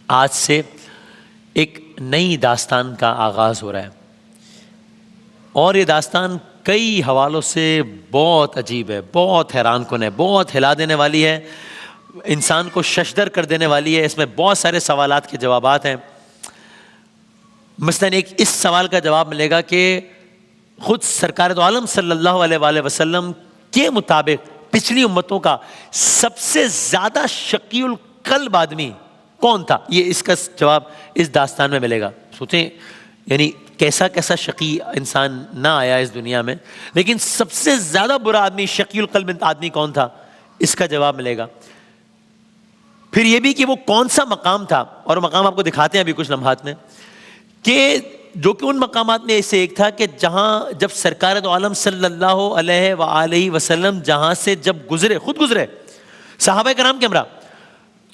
आज से एक नई दास्तान का आगाज़ हो रहा है और ये दास्तान कई हवालों से बहुत अजीब है, बहुत हैरानकुन है, बहुत हिला देने वाली है, इंसान को शशदर कर देने वाली है। इसमें बहुत सारे सवालात के जवाबात हैं। मसलन एक इस सवाल का जवाब मिलेगा कि खुद सरकार दो आलम सल्लल्लाहु अलैहि वसल्लम के मुताबिक पिछली उम्मतों का सबसे ज़्यादा शकीउल कल्ब आदमी कौन था। ये इसका जवाब इस दास्तान में मिलेगा। सोचें यानी कैसा कैसा शकी इंसान ना आया इस दुनिया में, लेकिन सबसे ज़्यादा बुरा आदमी शकीउल कल्ब आदमी कौन था, इसका जवाब मिलेगा। फिर ये भी कि वो कौन सा मकाम था, और मकाम आपको दिखाते हैं अभी कुछ लम्हात में, कि जो कि उन मकामात में से एक था कि जहाँ जब सरकार दो आलम सल्लल्लाहु अलैहि वसल्लम जहाँ से जब गुजरे, खुद गुजरे सहाबा कराम के हमरा,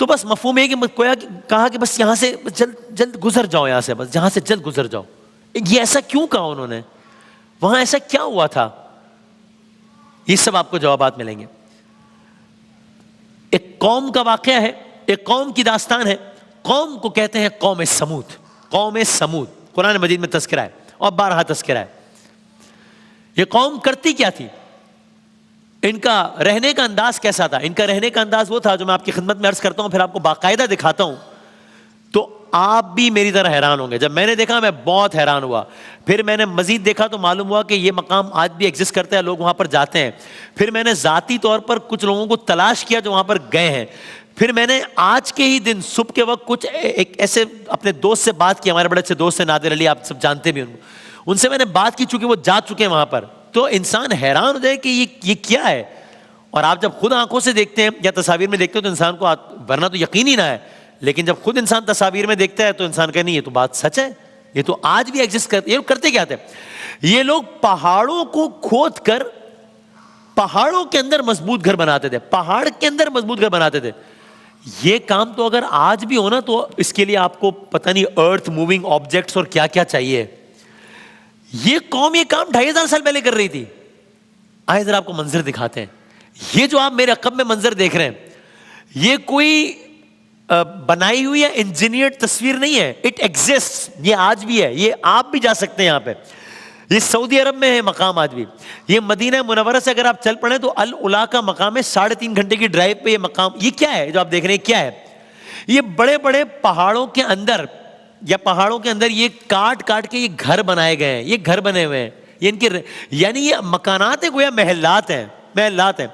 तो बस मफहूम है कि कहा कि बस यहाँ से जल्द जल्द गुजर जाओ, यहाँ से बस यहाँ से जल्द गुजर जाओ। ये ऐसा क्यों कहा उन्होंने, वहाँ ऐसा क्या हुआ था, ये सब आपको जवाबात मिलेंगे। एक कौम का वाकया है, एक कौम की दास्तान है। कौम को कहते हैं कौम समूद। कौम समूद कुरान मजीद में तज़किरा है और 12 तज़किरा है। ये कौम करती क्या थी, इनका रहने का अंदाज कैसा था। इनका रहने का अंदाज वो था जो मैं आपकी खिदमत में अर्ज करता हूँ, फिर आपको बाकायदा दिखाता हूँ, तो आप भी मेरी तरह हैरान होंगे। जब मैंने देखा मैं बहुत हैरान हुआ। फिर मैंने मजीद देखा तो मालूम हुआ कि ये मकाम आज भी एग्जिस्ट करता है, लोग वहाँ पर जाते हैं। फिर मैंने ज़ाती तौर पर कुछ लोगों को तलाश किया जो वहाँ पर गए हैं। फिर मैंने आज के ही दिन सुबह के वक्त कुछ एक ऐसे अपने दोस्त से बात की, हमारे बड़े अच्छे दोस्त हैं नादिर अली, आप सब जानते भी उनको। उनसे मैंने बात की, चूँकि वो जा चुके हैं वहाँ पर, तो इंसान हैरान हो जाए कि ये क्या है। और आप जब खुद आंखों से देखते हैं या तस्वीर में देखते हो तो इंसान को वरना तो यकीन ही ना है, लेकिन जब खुद इंसान तस्वीर में देखता है तो इंसान कहे नहीं ये तो बात सच है, ये तो आज भी एग्जिस्ट करते। ये लोग करते क्या थे, ये लोग पहाड़ों को खोद कर पहाड़ों के अंदर मजबूत घर बनाते थे, पहाड़ के अंदर मजबूत घर बनाते थे। ये काम तो अगर आज भी हो ना, तो इसके लिए आपको पता नहीं अर्थ मूविंग ऑब्जेक्ट्स और क्या क्या चाहिए। ये कौम ये काम 2500 साल पहले कर रही थी। आइए जरा आपको मंजर दिखाते हैं। ये जो आप मेरे अकब में मंजर देख रहे हैं, ये कोई बनाई हुई या इंजीनियर्ड तस्वीर नहीं है, इट एग्जिस्ट। ये आज भी है, ये आप भी जा सकते हैं यहाँ पे। ये सऊदी अरब में है मकाम आज भी। ये मदीना मुनव्वरा से अगर आप चल पड़े तो अल उला का मकाम है, 3.5 घंटे की ड्राइव पे ये मकाम। ये क्या है जो आप देख रहे हैं, क्या है, ये बड़े बड़े पहाड़ों के अंदर या पहाड़ों के अंदर ये काट काट के ये घर बनाए गए हैं। ये घर बने हुए हैं, ये इनके यानी ये मकानात है, गोया महलात हैं, महलात हैं।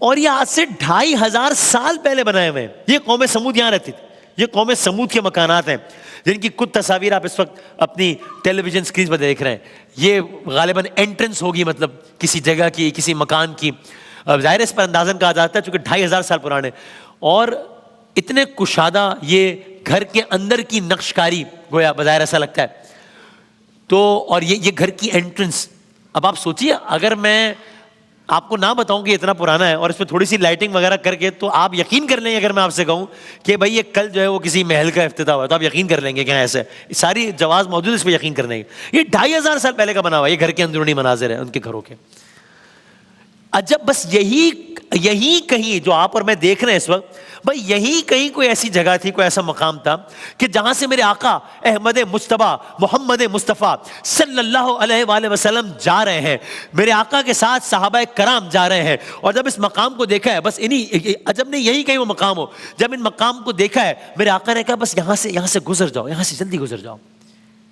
और ये आज से 2500 साल पहले बनाए हुए हैं। ये कौम समूद यहाँ रहती थी। ये कौम समूद के मकानात हैं जिनकी कुछ तस्वीर आप इस वक्त अपनी टेलीविजन स्क्रीन पर देख रहे हैं। ये गालिबन एंट्रेंस होगी, मतलब किसी जगह की, किसी मकान की। ज़ाहिर इस पर अंदाजन कहा जाता है चूँकि 2500 साल पुराने, और इतने कुशादा ये घर के अंदर की नक्शकारी गोया बज़ाहिर ऐसा लगता है। तो और ये घर की एंट्रेंस, अब आप सोचिए अगर मैं आपको ना बताऊं कि इतना पुराना है और इसमें थोड़ी सी लाइटिंग वगैरह करके, तो आप यकीन कर लेंगे। अगर मैं आपसे कहूं कि भाई ये कल जो है वो किसी महल का इफ्तिताह हुआ, तो आप यकीन कर लेंगे कि ऐसे सारी जवाब मौजूद है, इस पर यकीन कर लेंगे। ये 2500 साल पहले का बना हुआ, ये घर के अंदरूनी मनाजिर है उनके घरों के। अजब, बस यही कहीं जो आप और मैं देख रहे हैं इस वक्त, भाई यही कहीं कोई ऐसी जगह थी, कोई ऐसा मकाम था कि जहां से मेरे आका अहमद मुस्तफा मोहम्मद मुस्तफा सल्लल्लाहु अलैहि वसल्लम जा रहे हैं, मेरे आका के साथ सहाबा कराम जा रहे हैं। और जब इस मकाम को देखा है, बस इन्हीं अजब ने यही कहीं वो मकाम हो, जब इन मकाम को देखा है मेरे आका ने कहा बस यहाँ से गुजर जाओ, यहाँ से जल्दी गुजर जाओ।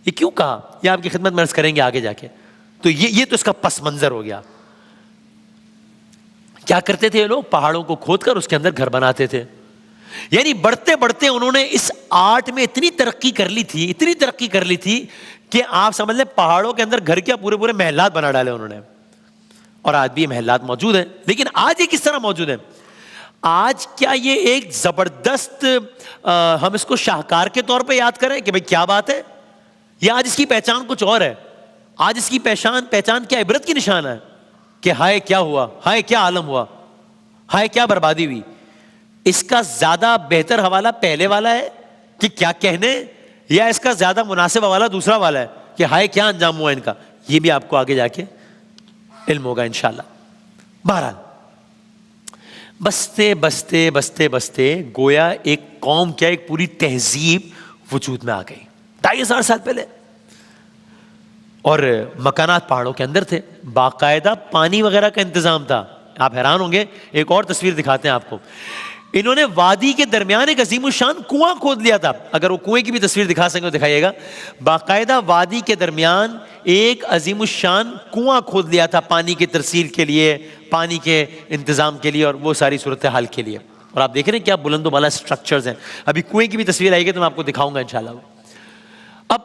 ये क्यों कहा, ये आपकी खिदमत में अर्ज करेंगे आगे जाके। तो ये तो इसका पस मंजर हो गया। क्या करते थे ये लोग, पहाड़ों को खोदकर उसके अंदर घर बनाते थे। यानी बढ़ते बढ़ते उन्होंने इस आर्ट में इतनी तरक्की कर ली थी, इतनी तरक्की कर ली थी कि आप समझ लें पहाड़ों के अंदर घर क्या पूरे पूरे महलात बना डाले उन्होंने। और आज भी ये महलात मौजूद हैं। लेकिन आज ये किस तरह मौजूद है, आज क्या ये एक जबरदस्त हम इसको शाहकार के तौर पे याद करें कि भाई क्या बात है, या आज इसकी पहचान कुछ और है। आज इसकी पहचान क्या इबरत की निशान है कि हाय क्या हुआ, हाय क्या आलम हुआ, हाय क्या बर्बादी हुई। इसका ज्यादा बेहतर हवाला पहले वाला है कि क्या कहने, या इसका ज्यादा मुनासिब हवाला दूसरा वाला है कि हाय क्या अंजाम हुआ इनका। ये भी आपको आगे जाके इल्म होगा इंशाल्लाह। बहरहाल बसते बसते बसते बसते गोया एक कौम, क्या एक पूरी तहजीब वजूद में आ गई 2500 साल पहले। और मकानात पहाड़ों के अंदर थे, बाकायदा पानी वगैरह का इंतजाम था। आप हैरान होंगे, एक और तस्वीर दिखाते हैं आपको। इन्होंने वादी के दरमियान एक अजीमुशान कुआं खोद लिया था। अगर वो कुएं की भी तस्वीर दिखा सकें तो दिखाइएगा। बाकायदा वादी के दरमियान एक अजीमुशान कुआं खोद लिया था पानी की तरसील के लिए, पानी के इंतजाम के लिए और वो सारी सूरत हाल के लिए। और आप देख रहे हैं क्या बुलंदो बाला स्ट्रक्चर्स हैं। अभी कुएं की भी तस्वीर आएगी तो मैं आपको दिखाऊंगा इंशाल्लाह। अब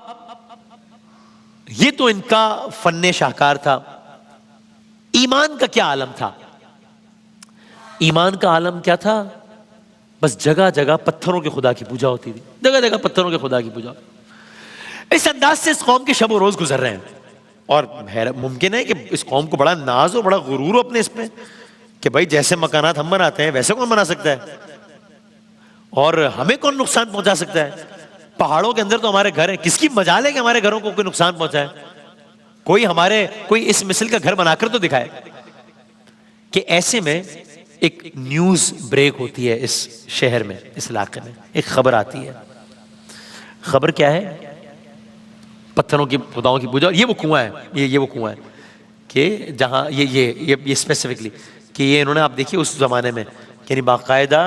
ये तो इनका फन्ने शाहकार था। ईमान का क्या आलम था? ईमान का आलम क्या था? बस जगह जगह पत्थरों के खुदा की पूजा होती थी, जगह जगह पत्थरों के खुदा की पूजा। इस अंदाज से इस कौम के शब रोज गुजर रहे हैं। और मुमकिन है कि इस कौम को बड़ा नाज हो, बड़ा गुरूर हो अपने इसमें कि भाई जैसे मकानात हम बनाते हैं वैसे कौन बना सकता है, और हमें कौन नुकसान पहुंचा सकता है। पहाड़ों के अंदर तो हमारे घर हैं, किसकी मजाल है कि हमारे घरों को कोई नुकसान पहुंचाए। कोई इस मिसल का घर बनाकर तो दिखाए। कि ऐसे में एक न्यूज ब्रेक होती है इस शहर में, इस इलाके में एक खबर आती है। खबर क्या है? पत्थरों की खुदाओं की पूजा। और ये वो कुआं है, ये वो कुआं है कि जहां ये स्पेसिफिकली कि ये इन्होंने, आप देखिए उस जमाने में यानी बाकायदा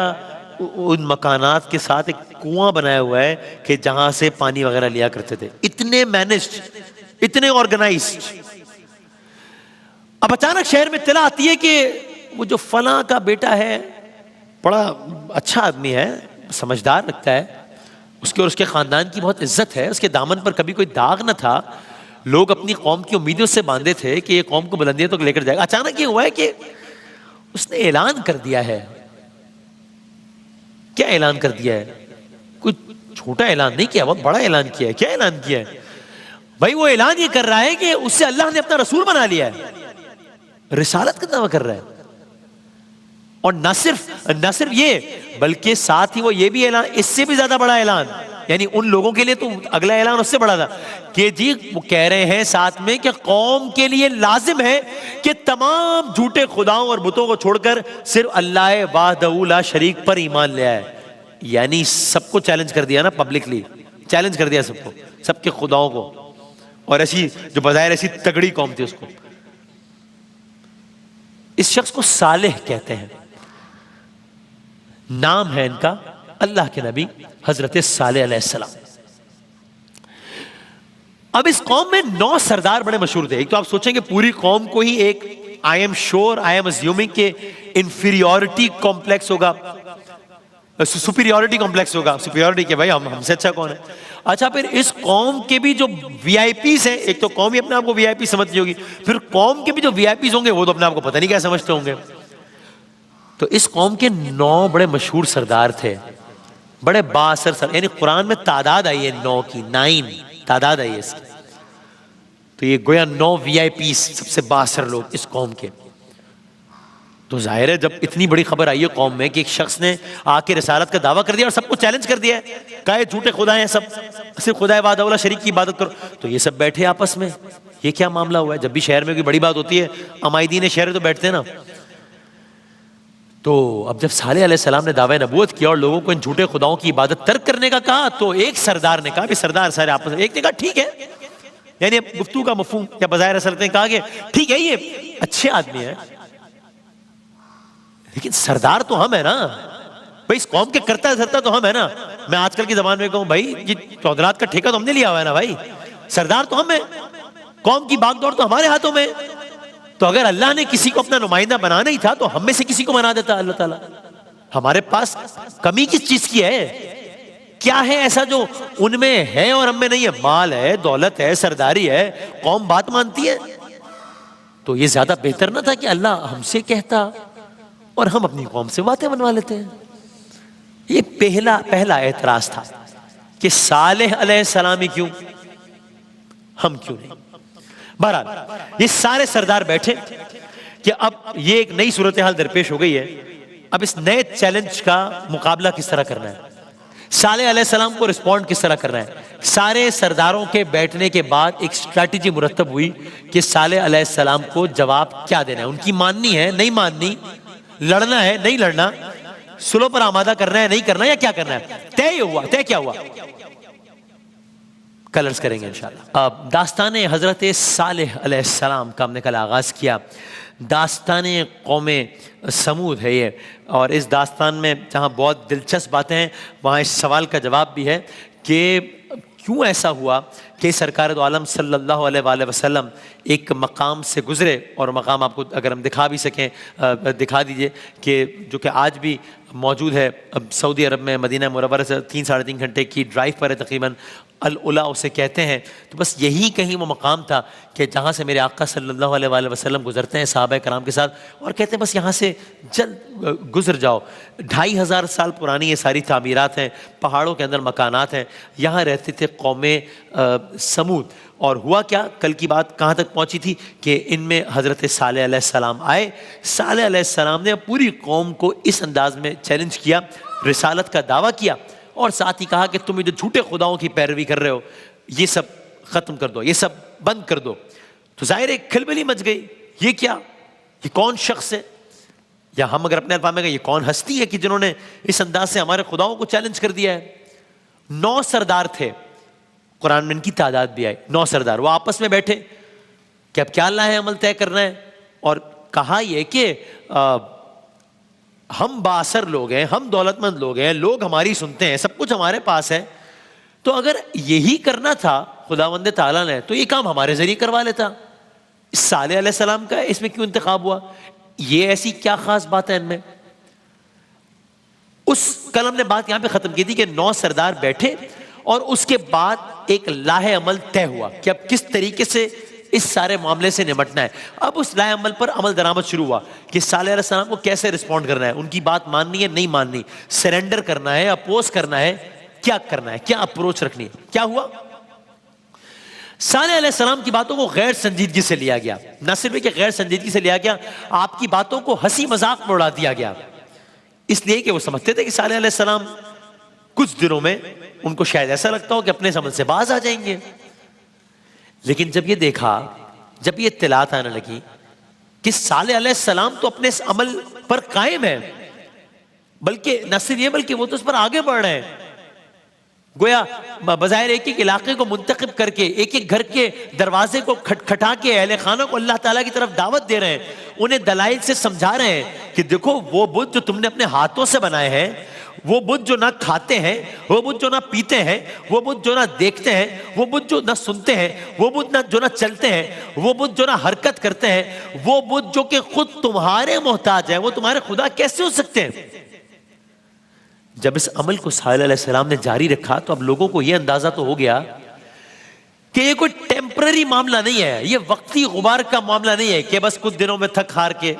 उन मकानात के साथ एक कुआं बनाया हुआ है कि जहां से पानी वगैरह लिया करते थे। इतने मैनेज्ड, इतने ऑर्गेनाइज्ड। अब अचानक शहर में इत्तला आती है कि वो जो फलां का बेटा है, बड़ा अच्छा आदमी है, समझदार लगता है, उसके और उसके खानदान की बहुत इज्जत है, उसके दामन पर कभी कोई दाग न था, लोग अपनी कौम की उम्मीदों से बांधे थे कि ये कौम को बुलंदियों तक लेकर जाएगा। अचानक ये हुआ है कि उसने ऐलान कर दिया है। क्या ऐलान कर दिया है? कोई छोटा ऐलान नहीं किया, बहुत बड़ा ऐलान किया है। क्या ऐलान किया है भाई? वो ऐलान ये कर रहा है कि उससे अल्लाह ने अपना रसूल बना लिया है, रिसालत का दावा कर रहा है। और न सिर्फ ये, बल्कि साथ ही वो ये भी ऐलान, इससे भी ज्यादा बड़ा ऐलान, यानी उन लोगों के लिए तो अगला ऐलान उससे बड़ा था कि जी वो कह रहे हैं साथ में कि कौम के लिए लाजिम है कि तमाम झूठे खुदाओं और बुतों को छोड़कर सिर्फ अल्लाह वाहदहू ला शरीक पर ईमान ले आए। यानी सबको चैलेंज कर दिया ना, पब्लिकली चैलेंज कर दिया सबको, सबके खुदाओं को। और ऐसी जो बजाय ऐसी तगड़ी कौम थी उसको। इस शख्स को सालेह कहते हैं, नाम है इनका अल्लाह के नबी हजरत सालेह अलैहिस्सलाम। अब इस कौम में 9 सरदार बड़े मशहूर थे। एक तो आप सोचेंगे पूरी कौम को ही एक आई एम अज्यूमिंग के इंफीरियोरिटी कॉम्प्लेक्स होगा, सुपीरियोरिटी कॉम्प्लेक्स होगा, सुपीरियोरिटी के भाई हमसे अच्छा कौन है। अच्छा, फिर इस कौम के भी जो वीआईपीस हैं, एक तो कौम ही अपने आप को वीआईपी समझती होगी, फिर कौम के भी जो वीआईपीस होंगे वो तो अपने आप को पता नहीं क्या समझते होंगे। तो इस कौम के 9 बड़े मशहूर सरदार थे, बड़े बासर सर, यानी कुरान में तादाद आई है 9 की, 9 तादाद आई है इसकी। तो ये गोया 9 वीआईपीस, सबसे बासर लोग इस कौम के। तो जाहिर है जब इतनी बड़ी खबर आई है कौम में कि एक शख्स ने आके रिसालत का दावा कर दिया और सबको चैलेंज कर दिया है, कहे झूठे खुदा हैं सब, सिर्फ खुदा वादा शरीक की इबादत करो, तो ये सब बैठे आपस में, ये क्या मामला हुआ है? जब भी शहर में कोई बड़ी बात होती है, अमायदीन शहर तो बैठते हैं ना। तो अब जब सालेह अलैहिस्सलाम ने दावा नबूवत किया और लोगों को इन झूठे खुदाओं की इबादत तर्क करने का कहा, तो एक सरदार ने कहा, भी सरदार सारे आपस में, एक ने कहा ठीक है, यानी गुफ्तगू का मफहूम या बजाय असल ने कहा कि ठीक है ये अच्छे आदमी है, लेकिन सरदार तो हम है ना भाई, इस कौम के करता धरता तो हम है ना। मैं आजकल की जबान में कहूं भाई ये चौधरात का ठेका तो हमने लिया हुआ है ना भाई, सरदार तो हम है, कौम की बागडोर तो हमारे हाथों में। तो अगर अल्लाह ने किसी को अपना नुमाइंदा बनाना ही था तो हम में से किसी को बना देता अल्लाह ताला। हमारे पास कमी किस चीज की है? क्या है ऐसा जो उनमें है और हम में नहीं है? माल है, दौलत है, सरदारी है, कौम बात मानती है। तो ये ज्यादा बेहतर ना था कि अल्लाह हमसे कहता और हम अपनी कौम से बातें बनवा लेते हैं। ये पहला एतराज था कि सालेह अलैहिस्सलाम ही क्यों, हम क्यों नहीं। बहरहाल ये सारे सरदार बैठे कि अब ये एक नई सूरत हाल दरपेश हो गई है, अब इस नए चैलेंज का मुकाबला किस तरह करना है, सालेह अलैहिस्सलाम को रिस्पॉन्ड किस तरह करना है। सारे सरदारों के बैठने के बाद एक स्ट्रैटेजी मुरतब हुई कि सालेह अलैहिस्सलाम को जवाब क्या देना है, उनकी माननी है नहीं माननी, लड़ना है नहीं लड़ना, सुलह पर आमादा करना है नहीं करना, या क्या करना है? तय हुआ। तय क्या हुआ? कलर्स करेंगे इंशाल्लाह। अब दास्तान हजरत सालेह अलैहिस्सलाम का हमने कल आगाज किया। दास्तान कौम समूद है ये, और इस दास्तान में जहाँ बहुत दिलचस्प बातें हैं वहाँ इस सवाल का जवाब भी है कि क्यों ऐसा हुआ कि सरकार दो आलम सल्लल्लाहु अलैहि वसल्लम एक मकाम से गुजरे, और मकाम आपको अगर हम दिखा भी सकें दिखा दीजिए, कि जो कि आज भी मौजूद है अब सऊदी अरब में, मदीना मुनव्वरा से 3-3.5 घंटे की ड्राइव पर है तकरीबन, अल उला उसे कहते हैं। तो बस यही कहीं वो मकाम था कि जहाँ से मेरे आका सल्लल्लाहु अलैहि वसल्लम गुजरते हैं सहाबा कराम के साथ, और कहते हैं बस यहाँ से जल्द गुजर जाओ। 2500 साल पुरानी ये सारी तामीरात हैं, पहाड़ों के अंदर मकानात हैं, यहाँ रहते थे कौमे समूद। और हुआ क्या, कल की बात कहाँ तक पहुँची थी कि इनमें हज़रत सालेह अलैहिस्सलाम आए। सालेह अलैहिस्सलाम ने पूरी कौम को इस अंदाज में चैलेंज किया, रिसालत का दावा किया, और साथ ही कहा कि तुम जो झूठे खुदाओं की पैरवी कर रहे हो ये सब ख़त्म कर दो, ये सब बंद कर दो। तो ज़ाहिर है खलबली मच गई, ये क्या, ये कौन शख्स है, या हम अगर अपने अल्फाज में कहें ये कौन हस्ती है कि जिन्होंने इस अंदाज से हमारे खुदाओं को चैलेंज कर दिया है। 9 सरदार थे, कुरान में इनकी तादाद भी आई, 9 सरदार। वो आपस में बैठे कि अब क्या अल्लाह है अमल तय करना है, और कहा यह कि हम बासर लोग हैं, हम दौलतमंद लोग हैं, लोग हमारी सुनते हैं, सब कुछ हमारे पास है, तो अगर यही करना था खुदावंद ताला ने तो ये काम हमारे जरिए करवा लेता। सालेह अलैहिस्सलाम का इसमें क्यों इंतखाब हुआ? ये ऐसी क्या खास बात है इनमें? उस कल हमने बात यहां पे खत्म की थी कि 9 सरदार बैठे, और उसके बाद एक लाहे अमल तय हुआ कि अब किस तरीके से इस सारे मामले से निपटना है। अब उस लाहे अमल पर अमल दरामद शुरू हुआ कि सालेह अलैहिस्सलाम को कैसे रिस्पॉन्ड करना है, उनकी बात माननी है नहीं माननी, सरेंडर करना है, अपोज करना है, क्या करना है, क्या अप्रोच रखनी है। क्या हुआ, सालेह अलैहिस्सलाम की बातों को गैर संजीदगी से लिया गया। न सिर्फ कि गैर संजीदगी से लिया गया, आपकी बातों को हंसी मजाक में उड़ा दिया गया, इसलिए कि वो समझते थे कि सालेह अलैहिस्सलाम कुछ दिनों में उनको शायद ऐसा लगता हो कि अपने समझ से बाज आ जाएंगे। लेकिन जब ये देखा, जब ये इत्तलात आने लगी कि सालेह अलैहिस्सलाम तो अपने इस अमल पर कायम है, बल्कि न सिर्फ ये बल्कि वो तो उस पर आगे बढ़ रहे हैं, गोया बजाय एक एक इलाके को मुंतखब करके एक एक घर के दरवाजे को खटखटा के अहले खाना को अल्लाह ताला की तरफ दावत दे रहे हैं, उन्हें दलाइल से समझा रहे हैं कि देखो वो बुत जो तुमने अपने हाथों से बनाए हैं, वो बुत जो ना खाते हैं, वो बुत जो ना पीते हैं, वो बुत जो ना देखते हैं, वो बुत जो ना सुनते हैं, वो बुत ना जो ना चलते हैं, वो बुत जो ना हरकत करते हैं, वो बुत जो कि खुद तुम्हारे मोहताज है, वो तुम्हारे खुदा कैसे हो सकते हैं? जब इस अमल को सालेह अलैहिस्सलाम ने जारी रखा तो अब लोगों को यह अंदाजा तो हो गया कि ये कोई टेम्पररी मामला नहीं है, ये वक्ती गुबार का मामला नहीं है कि बस कुछ दिनों में थक हार के।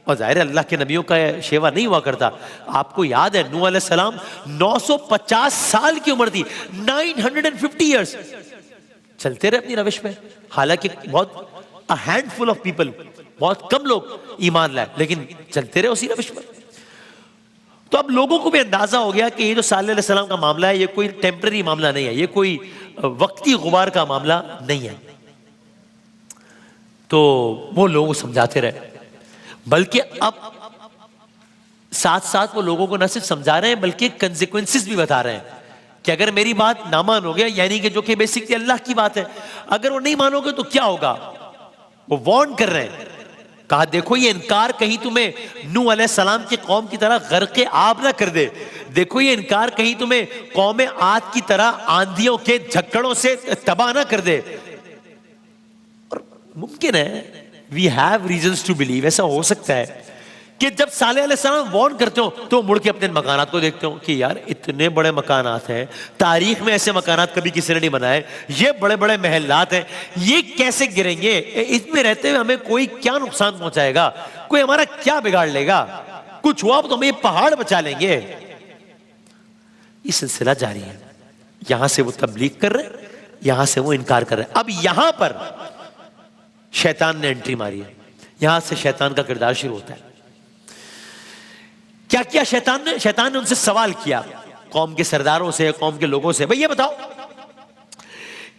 और जाहिर है अल्लाह के नबियों का शेवा नहीं हुआ करता। आपको याद है नूह अलैहिस्सलाम 950 साल की उम्र थी, 950 ईयर्स चलते रहे अपनी रविश में। हालांकि बहुत हैंडफुल ऑफ पीपल, बहुत कम लोग ईमान लाए, लेकिन चलते रहे उसी रविश पर। तो अब लोगों को भी अंदाजा हो गया कि ये जो सालेह अलैहिस्सलाम का मामला है ये कोई टेम्पररी मामला नहीं है, ये कोई वक्ती गुबार का मामला नहीं है। तो वो लोगों को समझाते रहे, बल्कि अब साथ साथ वो लोगों को न सिर्फ समझा रहे हैं बल्कि कंसिक्वेंसेस भी बता रहे हैं कि अगर मेरी बात ना मानोगे, यानी कि जो कि बेसिकली अल्लाह की बात है, अगर वो नहीं मानोगे तो क्या होगा। वो वार्न कर रहे हैं, कहा देखो ये इनकार कहीं तुम्हें नूह अलैहिस्सलाम की कौम की तरह गर्क़े आब ना कर दे, देखो ये इनकार कहीं तुम्हें कौम आद की तरह आंधियों के झक्कड़ों से तबाह ना कर दे। और मुमकिन है, we have reasons to believe, ऐसा हो सकता है कि जब सालेह अलैहिस्सलाम वार्न करते हो तो मुड़ के अपने मकानात को देखते हो कि यार इतने बड़े मकानात हैं, तारीख में ऐसे मकानात कभी किसी ने नहीं बनाए, ये बड़े बड़े महलात हैं, ये कैसे गिरेंगे, इसमें रहते हुए हमें कोई क्या नुकसान पहुंचाएगा, कोई हमारा क्या बिगाड़ लेगा, कुछ हुआ तो हमें ये पहाड़ बचा लेंगे। ये सिलसिला जारी है, यहां से वो तबलीग कर रहे, यहां से वो इनकार कर रहे। अब यहां पर शैतान ने एंट्री मारी है, यहां से शैतान का किरदार शुरू होता है। क्या किया शैतान ने उनसे सवाल किया, कौम के सरदारों से, कौम के लोगों से, भाई ये बताओ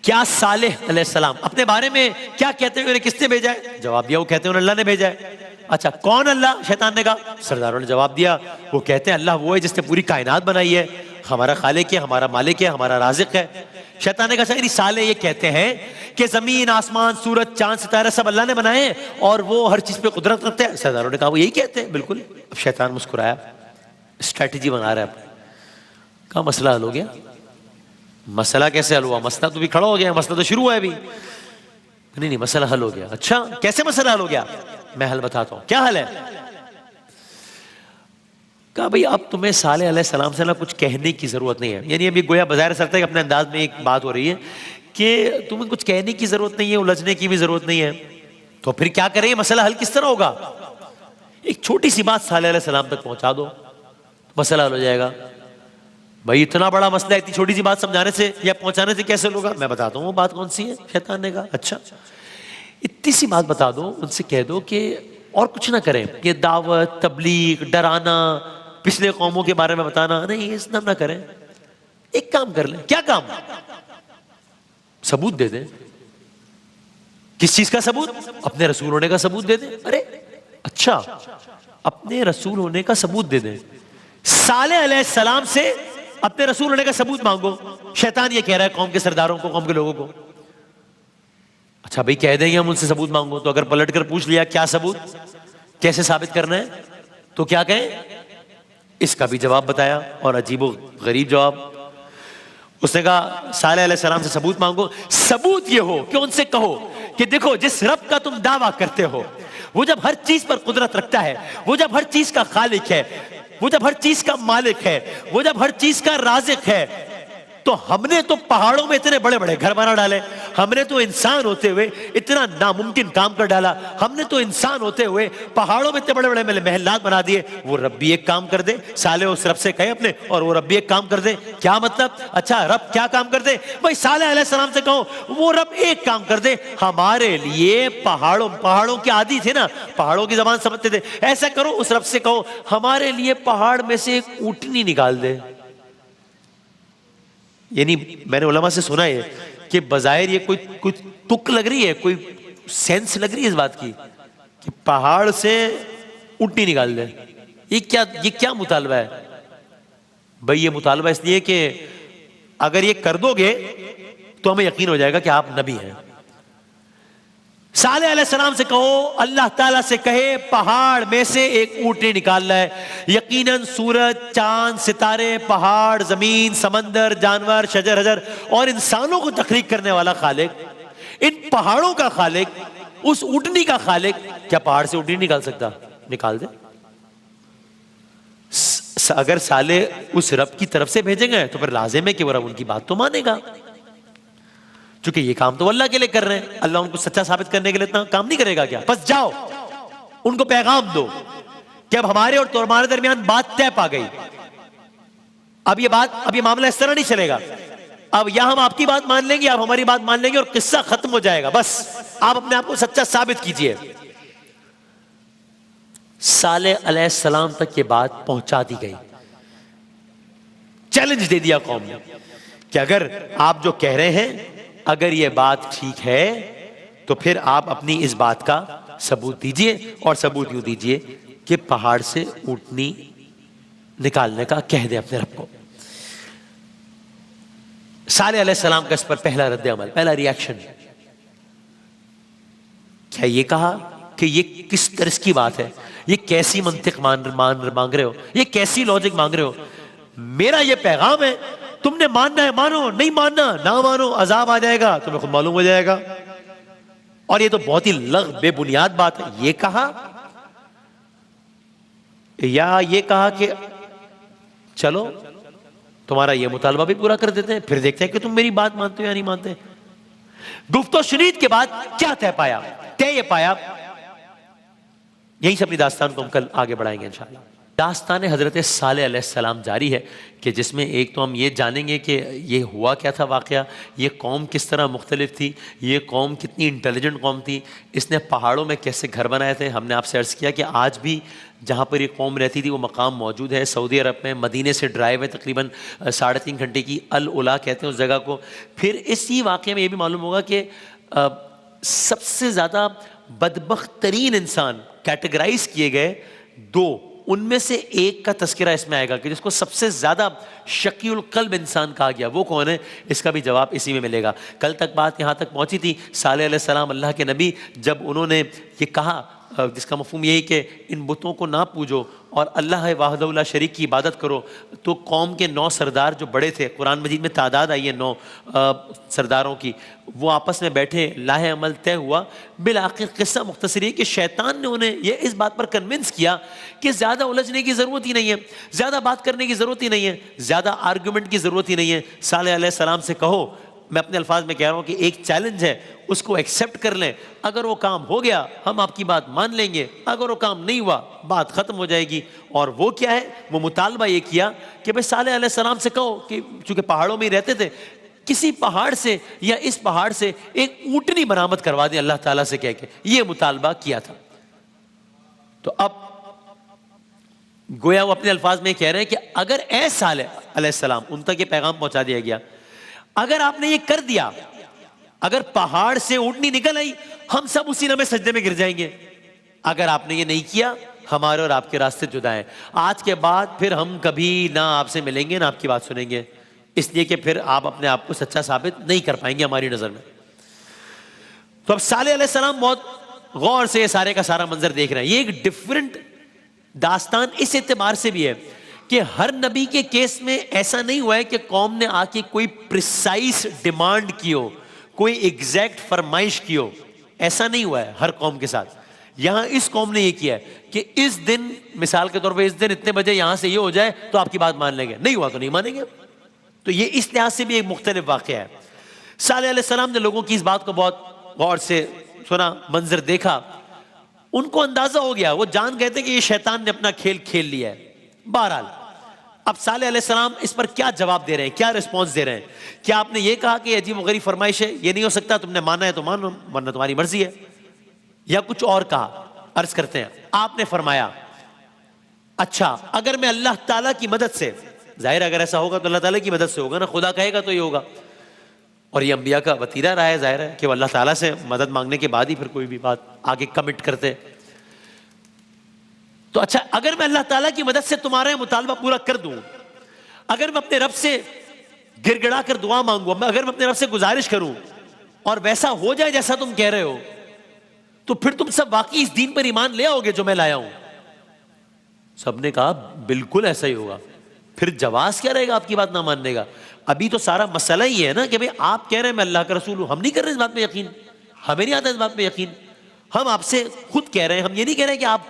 क्या सालेह अलैहिस्सलाम अपने बारे में क्या कहते हैं, उन्हें किसने भेजा है? जवाब दिया वो कहते हैं अल्लाह ने भेजा है। अच्छा कौन अल्लाह? शैतान ने कहा। सरदारों ने जवाब दिया, वो कहते हैं अल्लाह वो है जिसने पूरी कायनात बनाई है, हमारा खालिक है, हमारा मालिक है, हमारा राज़िक है। शैतान ने कहा साले ये कहते हैं कि जमीन, आसमान, सूरज, चांद, सितारे सब अल्लाह ने बनाए हैं और वो हर चीज पे कुदरत रखते हैं। सरदारों ने कहा वो यही कहते हैं। बिल्कुल। अब शैतान मुस्कुराया, स्ट्रैटेजी बना रहा है। कहा मसला हल हो गया। मसला कैसे हल हुआ? मसला तो भी खड़ा हो गया, मसला तो शुरू हुआ है अभी। नहीं, मसला हल हो गया। अच्छा कैसे मसला हल हो गया? मैं हल बताता हूं। क्या हल है? कहा भाई अब तुम्हें साले अलैहिस्सलाम से ना कुछ कहने की जरूरत नहीं है। यानी अभी गोया बाज़ाहिर सरता है अपने अंदाज में एक बात हो रही है कि तुम्हें कुछ कहने की जरूरत नहीं है, उलझने की भी जरूरत नहीं है। तो फिर क्या करें? मसला हल किस तरह होगा? एक छोटी सी बात साले अलैहिस्सलाम तक पहुंचा दो, मसला हल हो जाएगा। भाई इतना बड़ा मसला इतनी छोटी सी बात समझाने से या पहुंचाने से कैसे होगा? मैं बताता हूँ वो बात कौन सी है। शैतान ने कहा अच्छा इतनी सी बात बता दो, उनसे कह दो कि और कुछ ना करें, ये दावत, तबलीग, डराना, पिछले कौमों के बारे में बताना नहीं, ये सब ना करें। एक काम कर लें। क्या काम? सबूत दे दें। किस चीज का सबूत? अपने रसूल होने का सबूत दे दें। अरे अच्छा, अपने रसूल होने का सबूत दे दें। साले अलैहिस्सलाम से अपने रसूल होने का सबूत मांगो। शैतान ये कह रहा है कौम के सरदारों को, कौम के लोगों को। अच्छा भाई कह देंगे हम उनसे सबूत मांगो, तो अगर पलट कर पूछ लिया क्या सबूत, कैसे साबित करना है, तो क्या कहें? इसका भी जवाब बताया और अजीबो गरीब जवाब। उसने कहा साले अलैहिस्सलाम से सबूत मांगो। सबूत ये हो कि उनसे कहो कि देखो जिस रब का तुम दावा करते हो, वो जब हर चीज पर कुदरत रखता है, वो जब हर चीज का खालिक है, वो जब हर चीज का मालिक है, वो जब हर चीज का राज़िक है, तो हमने तो पहाड़ों में इतने बड़े बड़े घर बना डाले, हमने तो इंसान होते हुए इतना नामुमकिन काम कर डाला, हमने तो इंसान होते हुए पहाड़ों में इतने बड़े बड़े महलात बना दिए। वो रब भी एक काम कर दे। साले उस रब से कहे अपने, और वो रब भी एक काम कर दे। क्या मतलब? अच्छा रब क्या काम कर दे? भाई साले अलैहिस्सलाम से कहो वो रब एक काम कर दे हमारे लिए। पहाड़ों के आदी थे ना, पहाड़ों की जबान समझते थे। ऐसा करो उस रब से कहो हमारे लिए पहाड़ में से एक ऊँटनी निकाल दे। यानी मैंने उलमा से सुना है कि बजाहिर ये कोई तुक लग रही है, कोई सेंस लग रही है इस बात की कि पहाड़ से ऊँटनी निकाल दे। ये क्या मुतालबा है? भाई ये मुतालबा इसलिए कि अगर ये कर दोगे तो हमें यकीन हो जाएगा कि आप नबी हैं। साले अलैहिस्सलाम से कहो अल्लाह ताला से कहे पहाड़ में से एक ऊँटनी निकालना है। यकीनन सूरज, चांद, सितारे, पहाड़, जमीन, समंदर, जानवर, शजर हजर और इंसानों को तख्लीक करने वाला खालिक, इन पहाड़ों का खालिक, उस ऊँटनी का खालिक, क्या पहाड़ से ऊँटनी निकाल सकता? निकाल दे। अगर साले उस रब की तरफ से भेजेंगे तो फिर लाजिम है कि वो रब उनकी बात तो मानेगा, क्योंकि ये काम तो अल्लाह के लिए कर रहे हैं। अल्लाह उनको सच्चा साबित करने के लिए इतना काम नहीं करेगा क्या? बस जाओ उनको पैगाम दो कि अब हमारे और तुम्हारे दरमियान बात तय पा गई। अब ये मामला इस तरह नहीं चलेगा। अब या हम आपकी बात मान लेंगे, आप हमारी बात मान लेंगे और किस्सा खत्म हो जाएगा। बस आप अपने आप को सच्चा साबित कीजिए। साले अलैहिस्सलाम तक ये बात पहुंचा दी गई। चैलेंज दे दिया कौम ने कि अगर आप जो कह रहे हैं अगर ये बात ठीक है तो फिर आप अपनी इस बात का सबूत दीजिए, और सबूत यूं दीजिए कि पहाड़ से ऊँटनी निकालने का कह दे अपने रब को। साले अलैहिस्सलाम का इस पर पहला रद्द अमल, पहला रिएक्शन, क्या ये कहा कि ये किस तरह की बात है, ये कैसी मंतिक मांग रहे हो, ये कैसी लॉजिक मांग रहे हो? मेरा ये पैगाम है, तुमने मानना है मानो, नहीं मानना ना मानो, अजाब आ जाएगा, तुम्हें खुद मालूम हो जाएगा। और ये तो बहुत ही बेबुनियाद बात है। ये कहा या ये कहा कि चलो तुम्हारा ये मुतालबा भी पूरा कर देते हैं, फिर देखते हैं कि तुम मेरी बात मानते हो या नहीं मानते। गुफ्तो शुनीद के बाद क्या तय पाया? तय ये पाया, यही से अपनी दास्तान को हम कल आगे बढ़ाएंगे इंशाअल्लाह। दास्तान हज़रत साले अलैहिस्सलाम जारी है कि जिसमें एक तो हम ये जानेंगे कि ये हुआ क्या था वाक़या, ये कौम किस तरह मुख्तलिफ थी, ये कौम कितनी इंटेलिजेंट कौम थी, इसने पहाड़ों में कैसे घर बनाए थे। हमने आपसे अर्ज़ किया कि आज भी जहाँ पर ये कौम रहती थी वो मकाम मौजूद है सऊदी अरब में। मदीने से ड्राइव है तकरीबन 3.5 घंटे की, अल उला कहते हैं उस जगह को। फिर इसी वाक़े में ये भी मालूम होगा कि सबसे ज़्यादा बदबख्त तरीन इंसान कैटेगराइज किए गए दो, उनमें से एक का तस्करा इसमें आएगा कि जिसको सबसे ज्यादा शकीउल कल्ब इंसान कहा गया, वो कौन है? इसका भी जवाब इसी में मिलेगा। कल तक बात यहाँ तक पहुंची थी, सालेह अलैहिस्सलाम अल्लाह के नबी, जब उन्होंने ये कहा, जिसका मफहूम यही कि इन बुतों को ना पूजो और अल्लाह वाहदहू ला शरीक की इबादत करो, तो कौम के 9 सरदार जो बड़े थे, कुरान मजीद में तादाद आई है 9 सरदारों की, वो आपस में बैठे, लाहे अमल तय हुआ। बिल आखिर किस्सा मुख्तसर है कि शैतान ने उन्हें ये इस बात पर कन्विंस किया कि ज़्यादा उलझने की ज़रूरत ही नहीं है, ज़्यादा बात करने की ज़रूरत ही नहीं है, ज़्यादा आर्गूमेंट की ज़रूरत ही नहीं है। सालेह अलैहिस्सलाम से कहो, मैं अपने अल्फाज में कह रहा हूँ कि एक चैलेंज है, उसको एक्सेप्ट कर लें, अगर वो काम हो गया हम आपकी बात मान लेंगे, अगर वो काम नहीं हुआ बात खत्म हो जाएगी। और वो क्या है? वो मुतालबा ये किया कि भाई सालेह अलैहिस्सलाम से कहो कि चूंकि पहाड़ों में ही रहते थे, किसी पहाड़ से या इस पहाड़ से एक ऊँटनी बरामद करवा दें अल्लाह ताला से कह के, ये मुतालबा किया था। तो अब गोया वो अपने अल्फाज में कह रहे हैं कि अगर ए सालेह अलैहिस्सलाम, उन तक ये पैगाम पहुंचा दिया गया, अगर आपने ये कर दिया, अगर पहाड़ से ऊँटनी निकल आई, हम सब उसी लम्हे सजदे में गिर जाएंगे। अगर आपने ये नहीं किया, हमारे और आपके रास्ते जुदा हैं। आज के बाद फिर हम कभी ना आपसे मिलेंगे ना आपकी बात सुनेंगे, इसलिए कि फिर आप अपने आप को सच्चा साबित नहीं कर पाएंगे हमारी नजर में। तो अब सालेह अलैहिस्सलाम बहुत गौर से ये सारे का सारा मंजर देख रहे हैं। ये एक डिफरेंट दास्तान इस एतबार से भी है कि हर नबी के केस में ऐसा नहीं हुआ है कि कौम ने आके कोई प्रिसाइज डिमांड की हो, कोई एग्जैक्ट फरमाइश की हो, ऐसा नहीं हुआ है हर कौम के साथ। यहां इस कौम ने ये किया है कि इस दिन, मिसाल के तौर पे इस दिन इतने बजे यहां से ये हो जाए तो आपकी बात मान लेंगे, नहीं हुआ तो नहीं मानेंगे। तो ये इस लिहाज से भी एक मुख्तलिफ वाक़या है। सालेह अलैहिस्सलाम ने लोगों की इस बात को बहुत गौर से सुना, मंजर देखा, उनको अंदाजा हो गया, वो जान गए थे कि ये शैतान ने अपना खेल खेल लिया है। बहरहाल अब सालेह अलैहिस्सलाम इस पर क्या जवाब दे रहे हैं, क्या रिस्पॉन्स दे रहे हैं? क्या आपने ये कहा कि अजीब गरीब फरमाइश है, ये नहीं हो सकता, तुमने माना है तो मानो वरना तुम्हारी मर्जी है, या कुछ और कहा? अर्ज करते हैं, आपने फरमाया अच्छा अगर मैं अल्लाह ताला की मदद से, जाहिर अगर ऐसा होगा तो अल्लाह ताला की मदद से होगा ना, खुदा कहेगा तो ये होगा, और ये अंबिया का वतीरा रहा है, जाहिर है कि वो अल्लाह ताला से मदद मांगने के बाद ही फिर कोई भी बात आगे कमिट करते। तो अच्छा अगर मैं अल्लाह ताला की मदद से तुम्हारा मुतालबा पूरा कर दूं, अगर मैं अपने रब से गिड़गिड़ा कर दुआ मांगू, अगर मैं अपने रब से गुजारिश करूं और वैसा हो जाए जैसा तुम कह रहे हो, तो फिर तुम सब वाकई इस दीन पर ईमान ले आओगे जो मैं लाया हूं? सबने कहा बिल्कुल ऐसा ही होगा। फिर जवाब क्या रहेगा आपकी बात ना मानने का? अभी तो सारा मसला ही है ना कि भाई आप कह रहे हैं मैं अल्लाह का रसूल हूं, हम नहीं कर रहे इस बात पे यकीन, हमें नहीं आता इस बात पे यकीन। हम आपसे खुद कह रहे हैं, हम ये नहीं कह रहे कि आप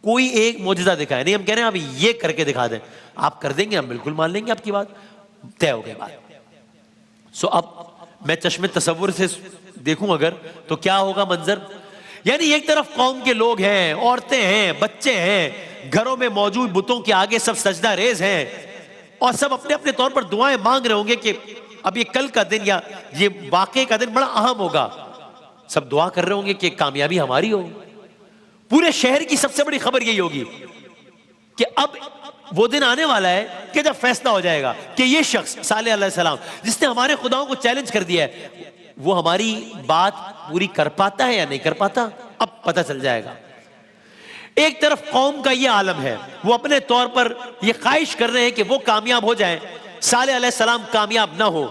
कोई एक मौजूदा दिखाए, नहीं, हम कह रहे हैं आप ये करके दिखा दें, आप कर देंगे हम बिल्कुल मान लेंगे, आपकी बात तय हो गई बात। सो अब मैं चश्मे तसव्वुर से देखूं अगर, तो क्या होगा मंजर? यानी एक तरफ कौम के लोग हैं, औरतें हैं, बच्चे हैं, घरों में मौजूद बुतों के आगे सब सजदा रेज हैं और सब अपने अपने तौर पर दुआएं मांग रहे होंगे कि अब ये कल का दिन या ये वाकई का दिन बड़ा अहम होगा। सब दुआ कर रहे होंगे कि कामयाबी हमारी हो। पूरे शहर की सबसे बड़ी खबर यही होगी कि अब वो दिन आने वाला है कि जब फैसला हो जाएगा कि ये शख्स सालेह अलैहिस्सलाम जिसने हमारे खुदाओं को चैलेंज कर दिया है, वो हमारी बात पूरी कर पाता है या नहीं कर पाता, अब पता चल जाएगा। एक तरफ कौम का ये आलम है, वो अपने तौर पर ये ख्वाहिश कर रहे हैं कि वो कामयाब हो जाए, सालेह अलैहिस्सलाम कामयाब ना हो।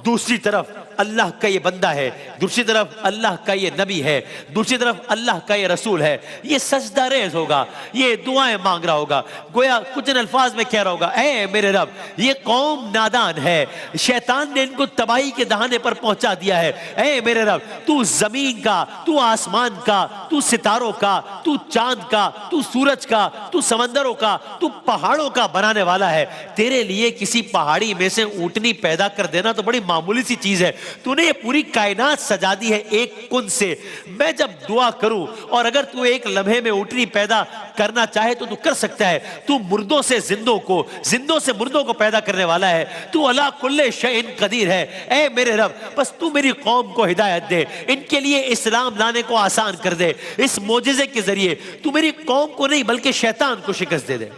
दूसरी तरफ अल्लाह का ये बंदा है, दूसरी तरफ अल्लाह का ये नबी है, दूसरी तरफ अल्लाह का ये रसूल है, ये सजदा रेज़ होगा, ये दुआएं मांग रहा होगा, गोया कुछ इन अल्फाज में कह रहा होगा, ऐ मेरे रब ये कौम नादान है, शैतान ने इनको तबाही के दहाने पर पहुंचा दिया है, ऐ मेरे रब तू जमीन का, तू आसमान का, तू सितारों का, तू चांद का, तू सूरज का, तू समंदरों का, तू पहाड़ों का बनाने वाला है। तेरे लिए किसी पहाड़ी में से ऊंटनी पैदा कर देना तो बड़ी मामूली सी चीज है, तूने ये पूरी कायनात सजा दी है एक कुन से। मैं जब दुआ करूं और अगर तू एक लम्हे में ऊंटनी पैदा करना चाहे तो तू कर सकता है। तू मुर्दों से जिंदों को, जिंदों से मुर्दों को पैदा करने वाला है, तू अला कुल्ले शैइन कदीर है। ऐ मेरे रब बस तू मेरी कौम को हिदायत दे, इनके लिए इस्लाम लाने को आसान कर दे, इस मोजिज़े के जरिए तू मेरी कौम को नहीं बल्कि शैतान को शिकस्त दे दे।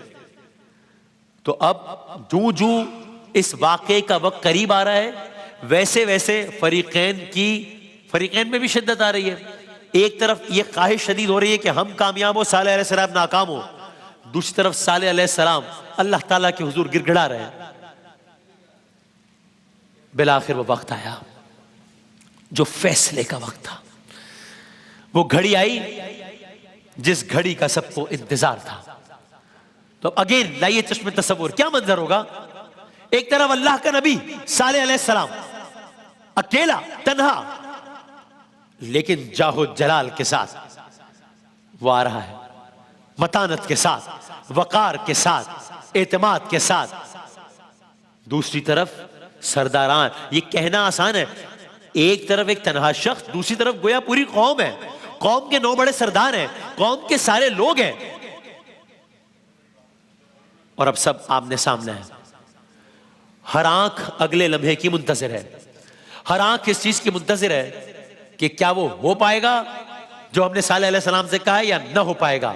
तो अब जूं जूं इस वाक़े का वक्त करीब आ रहा है, वैसे वैसे फरीकैन में भी शिद्दत आ रही है। एक तरफ ये ख्वाहिश शदीद हो रही है कि हम कामयाब हो, सालेह अलैहिस्सलाम नाकाम हो, दूसरी तरफ सालेह अलैहिस्सलाम अल्लाह ताला के हुजूर गिड़गिड़ा रहे हैं। बिलाखिर वो वक्त आया जो फैसले का वक्त था। वो घड़ी आई जिस घड़ी का सबको इंतजार था। तो अगेन लाइए चश्मे तस्वुर, क्या मंजर होगा। एक तरफ अल्लाह का नबी सालेह अलैहिस्सलाम अकेला तन्हा, लेकिन जाहो जलाल के साथ वो आ रहा है, मतानत के साथ, वकार के साथ, एतमाद के साथ। दूसरी तरफ सरदारान, ये कहना आसान है, एक तरफ एक तन्हा शख्स, दूसरी तरफ गोया पूरी कौम है, कौम के 9 बड़े सरदार हैं, कौम के सारे लोग हैं, और अब सब आमने सामने है। हर आंख अगले लम्हे की मुंतजिर है, हर आंख इस चीज की मुंतजिर है कि क्या वो हो पाएगा जो हमने सालेह अलैहिस्सलाम से कहा है या न हो पाएगा।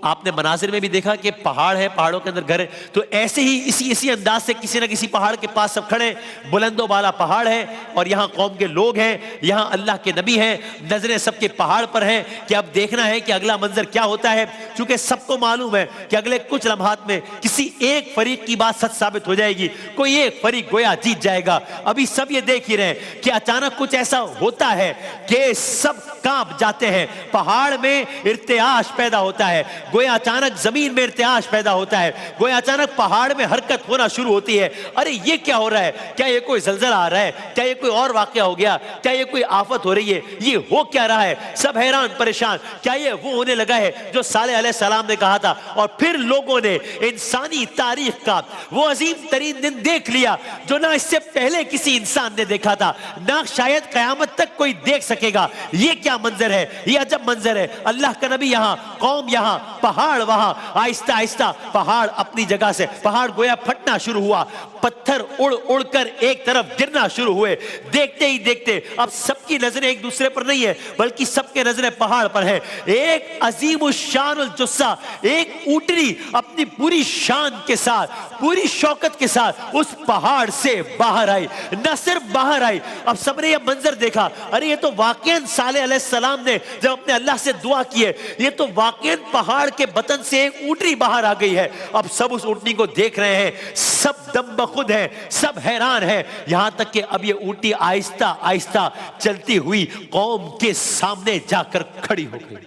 आपने मनाजिर में भी देखा कि पहाड़ है, पहाड़ों के अंदर घर है, तो ऐसे ही इसी अंदाज से किसी ना किसी पहाड़ के पास सब खड़े, बुलंदो बाला पहाड़ है और यहाँ कौम के लोग हैं, यहाँ अल्लाह के नबी हैं, नजरें सबके पहाड़ पर हैं कि अब देखना है कि अगला मंजर क्या होता है। क्योंकि सबको मालूम है कि अगले कुछ लम्हात में किसी एक फरीक की बात सच साबित हो जाएगी, कोई एक फरीक गोया जीत जाएगा। अभी सब ये देख ही रहे हैं कि अचानक कुछ ऐसा होता है कि सब कांप जाते हैं, पहाड़ में इर्तियाश पैदा होता है, गोया अचानक जमीन में इर्तियाश पैदा होता है, गोया अचानक पहाड़ में हरकत होना शुरू होती है। अरे ये क्या हो रहा है, क्या ये कोई जलजला आ रहा है, क्या ये कोई और वाकया हो गया, क्या ये कोई आफत हो रही है, ये हो क्या रहा है। सब हैरान परेशान, क्या ये वो होने लगा है जो सालेह अलैहिस्सलाम ने कहा था। और फिर लोगों ने इंसानी तारीख का वो अजीम तरीन दिन देख लिया जो ना इससे पहले किसी इंसान ने देखा था, ना शायद कयामत तक कोई देख सकेगा। ये क्या मंजर है, ये अजब मंजर है। अल्लाह का नबी यहाँ, कौम यहाँ, पहाड़ वहां। आहिस्ता आहिस्ता पहाड़ अपनी जगह से, पहाड़ गोया फटना शुरू हुआ, पत्थर उड़ उड़कर एक तरफ गिरना शुरू हुए। देखते ही देखते अब सबकी नजरें एक दूसरे पर नहीं है, बल्कि सबके नजरें पहाड़ पर है। एक अजीम शानुल जुस्सा, एक ऊंटनी अपनी पूरी शान के साथ, पूरी शौकत के साथ उस पहाड़ से बाहर आई। न सिर्फ बाहर आई, अब सबने यह मंजर देखा, अरे ये तो वाकईन सालेह अलैहिस्सलाम ने जब अपने अल्लाह से दुआ की है, ये तो वाकईन पहाड़ के बतन से एक ऊंटनी बाहर आ गई है। अब सब उस ऊंटनी को देख रहे हैं, सब दम बखुद हैं, सब हैरान हैं। यहां तक कि अब ये ऊंटनी आहिस्ता आहिस्ता चलती हुई कौम के सामने जाकर खड़ी हो गई।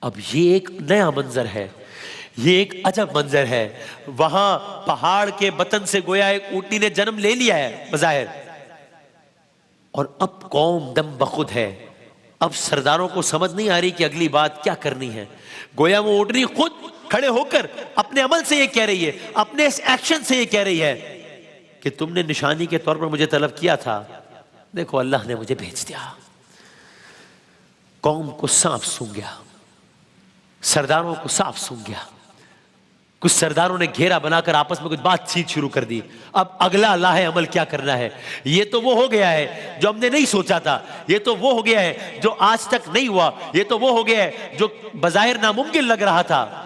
अब ये एक नया मंजर है, ये एक अजब मंजर है। वहां पहाड़ के बतन से गोया एक ऊंटनी ने जन्म ले लिया है बज़ाहिर, और अब कौम दम बखुद है। अब सरदारों को समझ नहीं आ रही कि अगली बात क्या करनी है। गोया वो ऊंटनी खुद खड़े होकर अपने अमल से ये कह रही है, अपने इस एक्शन से ये कह रही है कि तुमने निशानी के तौर पर मुझे तलब किया था, देखो अल्लाह ने मुझे भेज दिया। कौम को सांप सूंघ गया, सरदारों को सांप सूंघ गया। कुछ सरदारों ने घेरा बनाकर आपस में कुछ बातचीत शुरू कर दी। अब अगला लाहे अमल क्या करना है। ये तो वो हो गया है जो हमने नहीं सोचा था, ये तो वो हो गया है जो आज तक नहीं हुआ, ये तो वो हो गया है जो बज़ाहिर नामुमकिन लग रहा था।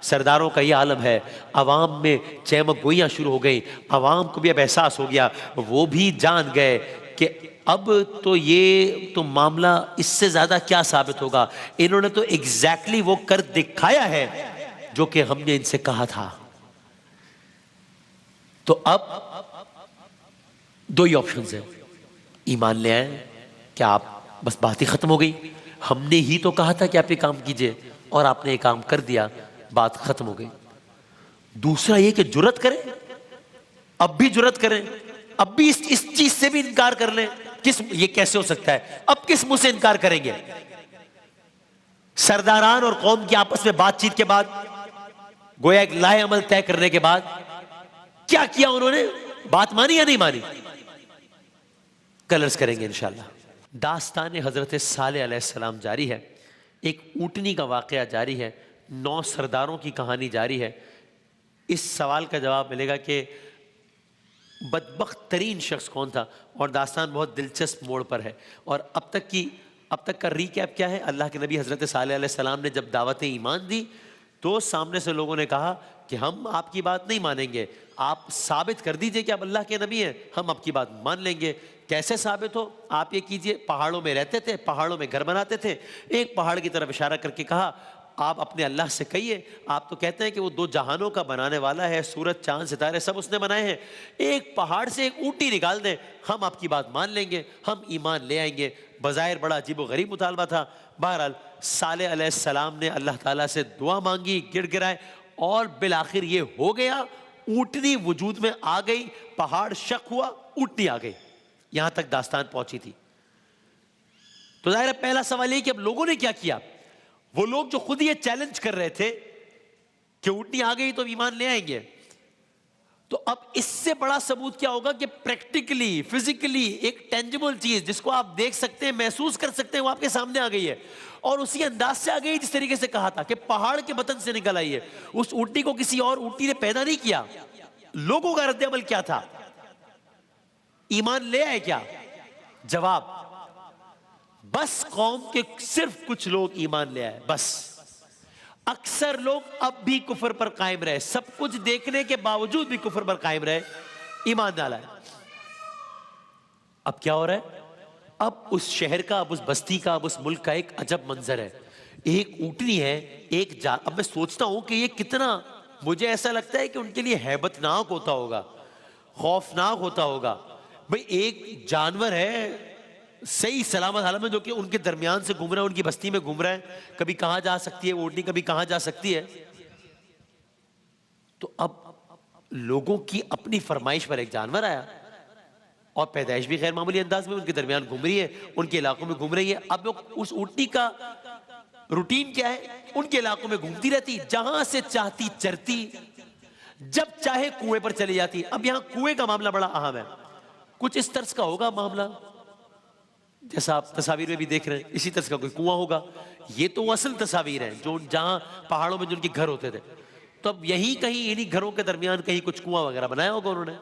सरदारों का ये आलम है। अवाम में चहमक गोइयां शुरू हो गई, अवाम को भी अब एहसास हो गया, वो भी जान गए कि अब तो ये तो मामला इससे ज्यादा क्या साबित होगा। इन्होंने तो एग्जैक्टली वो कर दिखाया है जो कि हमने इनसे कहा था। तो अब दो ही ऑप्शंस हैं, ईमान ले आए, क्या आप बस बात ही खत्म हो गई, हमने ही तो कहा था कि आप ये काम कीजिए और आपने ये काम कर दिया, बात खत्म हो गई। दूसरा ये कि जुर्रत करें, अब भी जुर्रत करें, अब भी इस चीज से भी इनकार कर लें। ये कैसे हो सकता है, अब किस मुंह से इनकार करेंगे। सरदारान और कौम की आपस में बातचीत के बाद, गोया एक लाहे अमल तय करने के बाद क्या किया उन्होंने, बात मानी या नहीं मानी, कलर्स करेंगे इंशाल्लाह। दास्तान हजरत सालेह अलैहिस्सलाम जारी है, एक ऊंटनी का वाकया जारी है, 9 सरदारों की कहानी जारी है। इस सवाल का जवाब मिलेगा कि बदबख्त तरीन शख्स कौन था, और दास्तान बहुत दिलचस्प मोड़ पर है। और अब तक का रीकैप क्या है। अल्लाह के नबी हज़रत सालेह अलैहिस्सलाम ने जब दावत ईमान दी तो सामने से लोगों ने कहा कि हम आपकी बात नहीं मानेंगे, आप साबित कर दीजिए कि आप अल्लाह के नबी हैं, हम आपकी बात मान लेंगे। कैसे साबित हो? आप ये कीजिए, पहाड़ों में रहते थे, पहाड़ों में घर बनाते थे। एक पहाड़ की तरफ इशारा करके कहा, आप अपने अल्लाह से कहिए, आप तो कहते हैं कि वो दो जहानों का बनाने वाला है, सूरज चांद सितारे सब उसने बनाए हैं, एक पहाड़ से एक ऊंटी निकाल दें, हम आपकी बात मान लेंगे, हम ईमान ले आएंगे। बज़ाहिर बड़ा अजीब-ओ-गरीब मुतालबा था। बहरहाल सालेह अलैहिस्सलाम ने अल्लाह ताला से दुआ मांगी, गिड़गिड़ाए, और बिल आखिर ये हो गया। ऊंटनी वजूद में आ गई, पहाड़ शक हुआ, ऊंटनी आ गई। यहां तक दास्तान पहुंची थी। तो जाहिर है पहला सवाल ये कि अब लोगों ने क्या किया? वो लोग जो खुद ये चैलेंज कर रहे थे कि ऊंटनी आ गई तो ईमान ले आएंगे, तो अब इससे बड़ा सबूत क्या होगा कि प्रैक्टिकली, फिजिकली एक टेंजिबल चीज जिसको आप देख सकते हैं, महसूस कर सकते हैं, वो आपके सामने आ गई है, और उसी अंदाज से आ गई जिस तरीके से कहा था कि पहाड़ के बतन से निकल आई है। उस ऊंटनी को किसी और ऊंटनी ने पैदा नहीं किया। लोगों का रद्द अमल क्या था? ईमान ले आए क्या? जवाब, बस कौम के सिर्फ कुछ लोग ईमान ले आए, बस। अक्सर लोग अब भी कुफर पर कायम रहे, सब कुछ देखने के बावजूद भी कुफर पर कायम रहे, ईमान ना लाए। अब क्या हो रहा है? अब उस शहर का, अब उस बस्ती का, अब उस मुल्क का एक अजब मंजर है। एक ऊंटनी है, अब मैं सोचता हूं कि ये कितना, मुझे ऐसा लगता है कि उनके लिए हैबतनाक होता होगा, खौफनाक होता होगा। भाई एक जानवर है सही सलामत हालत में, जो कि उनके दरमियान से घूम रहा है, उनकी बस्ती में घूम रहा है, कभी कहां जा सकती है ऊंटनी, कभी कहां जा सकती है। तो अब लोगों की अपनी फरमाइश पर एक जानवर आया, और पैदाइश भी गैर मामूली अंदाज में उनके दरमियान घूम रही है, उनके इलाकों में घूम रही है। अब लोग, उस ऊंटनी का रूटीन क्या है? उनके इलाकों में घूमती रहती, जहां से चाहती चरती, जब चाहे कुएं पर चली जाती। अब यहां कुएं का मामला बड़ा अहम है। कुछ इस तरह का होगा मामला जैसा आप तस्वीर में भी देख रहे हैं, इसी तरह का कोई कुआं होगा। ये तो असल तस्वीर है जो जहां पहाड़ों में जो उनके घर होते थे, तो अब यही कहीं इन्हीं घरों के दरमियान कहीं कुछ कुआं वगैरह बनाया होगा उन्होंने।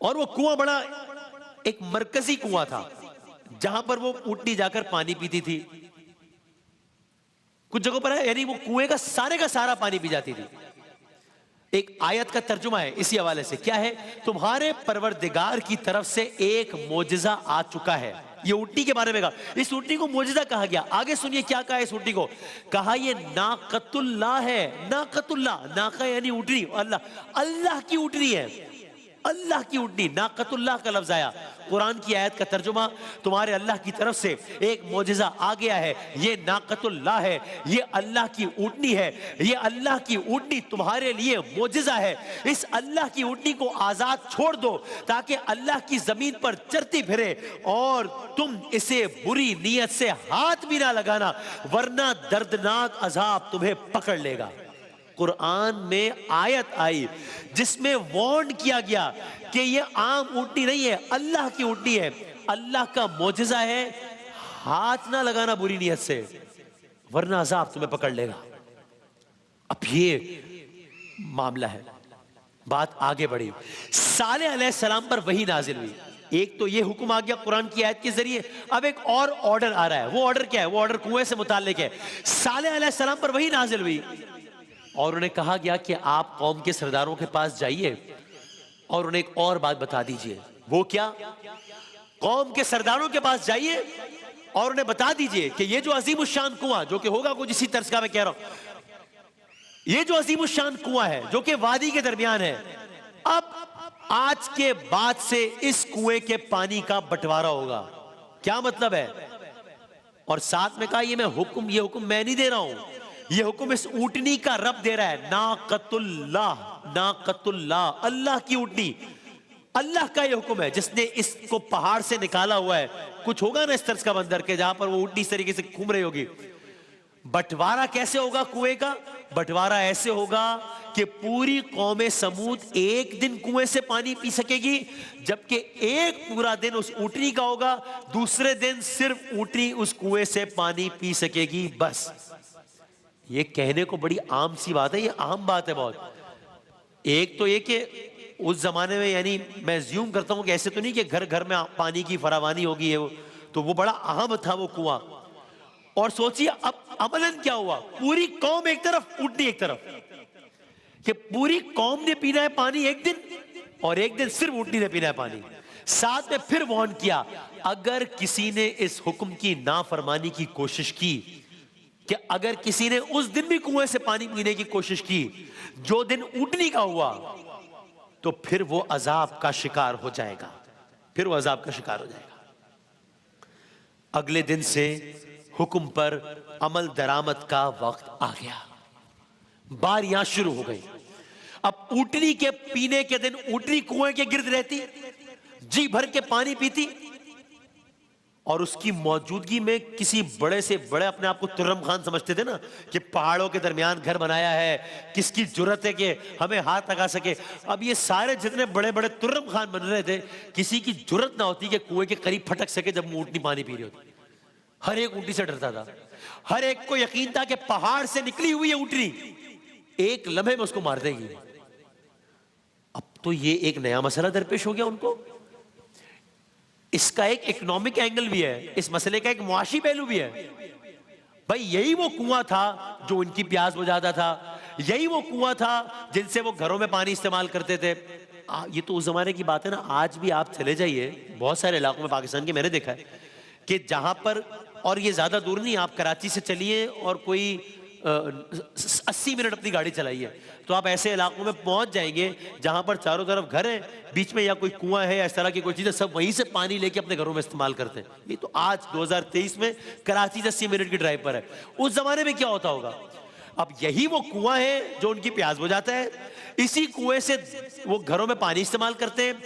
और वो कुआं बड़ा एक मरकजी कुआं था, जहां पर वो ऊंटनी जाकर पानी पीती थी। कुछ जगहों पर है, यानी वो कुएं का सारा पानी पी जाती थी। एक आयत का तर्जुमा है इसी हवाले से, क्या है? तुम्हारे परवरदिगार की तरफ से एक मोजिजा आ चुका है। ये ऊंटनी के बारे में कहा, इस ऊंटनी को मोजिजा कहा गया। आगे सुनिए क्या कहा इस ऊंटनी को, कहा ये नाकतुल्लाह है। नाकतुल्लाह, नाका यानी ऊंटनी, अल्लाह की ऊंटनी है, अल्लाह की ऊंटनी। नाकतुल्लाह का लफ्ज आया। कुरान की आयत का तर्जुमा, तुम्हारे अल्लाह की तरफ से एक मोजिजा आ गया है, ये नाकतुल्लाह है, ये अल्लाह की ऊंटनी है, ये अल्लाह की ऊंटनी तुम्हारे लिए मोजिजा है। इस अल्लाह की ऊंटनी को आजाद छोड़ दो ताकि अल्लाह की जमीन पर चरती फिरे, और तुम इसे बुरी नीयत से हाथ भी ना लगाना, वरना दर्दनाक अजाब तुम्हें पकड़ लेगा। कुरान में आयत आई जिसमें वार्न किया गया कि ये आम ऊंटनी नहीं है, अल्लाह की ऊंटनी है, अल्लाह का मोजिजा है, हाथ ना लगाना बुरी नीयत से, वरना अजाब तुम्हें पकड़ लेगा। अब ये मामला है। बात आगे बढ़ी, सालेह अलैहिस्सलाम पर वही नाजिल हुई। एक तो ये हुक्म आ गया कुरान की आयत के जरिए, अब एक और ऑर्डर आ रहा है। वो ऑर्डर क्या है? वो ऑर्डर कुएं से मुताल्लिक है। सालेह अलैहिस्सलाम पर वही नाजिल हुई, और उन्हें कहा गया कि आप कौम के सरदारों के पास जाइए और उन्हें एक और बात बता दीजिए। वो क्या? कौम के सरदारों के पास जाइए और उन्हें बता दीजिए कि ये जो अजीमुशान कुआं, जो कि होगा कुछ इसी तरह का मैं कह रहा हूं, ये जो अजीमुशान कुआं है जो कि वादी के दरमियान है, अब आज के बाद से इस कुएं के पानी का बंटवारा होगा। क्या मतलब है? और साथ में कहा ये हुक्म मैं नहीं दे रहा हूं, ये हुक्म इस ऊंटनी का रब दे रहा है। नाकतुल्लाह, नाकतुल्लाह, अल्लाह की ऊंटनी, अल्लाह का ये हुक्म है जिसने इसको पहाड़ से निकाला हुआ है। कुछ होगा ना इस तरह का बंदर के जहां पर वो ऊंटनी इस तरीके से घूम रही होगी। बंटवारा कैसे होगा कुएं का? बंटवारा ऐसे होगा कि पूरी कौमे समूद एक दिन कुएं से पानी पी सकेगी, जबकि एक पूरा दिन उस ऊंटनी का होगा, दूसरे दिन सिर्फ ऊंटनी उस कुएं से पानी पी सकेगी, बस। ये कहने को बड़ी आम सी बात है, ये आम बात है बहुत। एक तो ये कि उस जमाने में, यानी मैं ज्यूम करता हूं कि ऐसे तो नहीं कि घर घर में पानी की फरावानी होगी है, तो वो बड़ा अहम था वो कुआं। और सोचिए अब अमलन क्या हुआ, पूरी कौम एक तरफ, ऊंटनी एक तरफ, कि पूरी कौम ने पीना है पानी एक दिन, और एक दिन सिर्फ ऊंटनी ने पीना है पानी। साथ में फिर वार्न किया, अगर किसी ने इस हुक्म की नाफरमानी की कोशिश की, कि अगर किसी ने उस दिन भी कुएं से पानी पीने की कोशिश की जो दिन ऊँटनी का हुआ, तो फिर वो अजाब का शिकार हो जाएगा, फिर वो अजाब का शिकार हो जाएगा। अगले दिन से हुक्म पर अमल दरामद का वक्त आ गया, बारियां शुरू हो गई। अब ऊँटनी के पीने के दिन ऊँटनी कुएं के गिर्द रहती, जी भर के पानी पीती, और उसकी मौजूदगी में किसी बड़े से बड़े, अपने आप को तुर्रम खान समझते थे ना, कि पहाड़ों के दरमियान घर बनाया है, किसकी जुर्रत है कि हमें हाथ लगा सके। अब ये सारे जितने बड़े बड़े तुर्रम खान बन रहे थे, किसी की जुर्रत ना होती कि कुएं के करीब फटक सके जब ऊँटनी पानी पी रही होती। हर एक ऊँटनी से डरता था, हर एक को यकीन था कि पहाड़ से निकली हुई है ऊँटनी, एक लम्हे में उसको मार देगी। अब तो ये एक नया मसला दरपेश हो गया उनको। इसका एक इकोनॉमिक एंगल भी है, इस मसले का एक मुआशी पहलू भी है। भाई यही वो कुआं था जो उनकी प्यास बुझाता था, यही वो कुआं था जिनसे वो घरों में पानी इस्तेमाल करते थे। ये तो उस जमाने की बात है ना। आज भी आप चले जाइए बहुत सारे इलाकों में पाकिस्तान के, मैंने देखा है कि जहां पर, और ये ज्यादा दूर नहीं, आप कराची से चलिए और कोई 80 मिनट अपनी गाड़ी चलाइए तो आप ऐसे इलाकों में पहुंच जाएंगे जहां पर चारों तरफ घर है, बीच में या कोई कुआं है या इस तरह की कोई चीज है, सब वहीं से पानी लेके अपने घरों में इस्तेमाल करते हैं। ये तो आज 2023 में कराची से 80 मिनट की ड्राइव पर है। उस जमाने में क्या होता होगा? अब यही वो कुआं है जो उनकी प्यास बुझाता है, इसी कुएं से वो घरों में पानी इस्तेमाल करते हैं,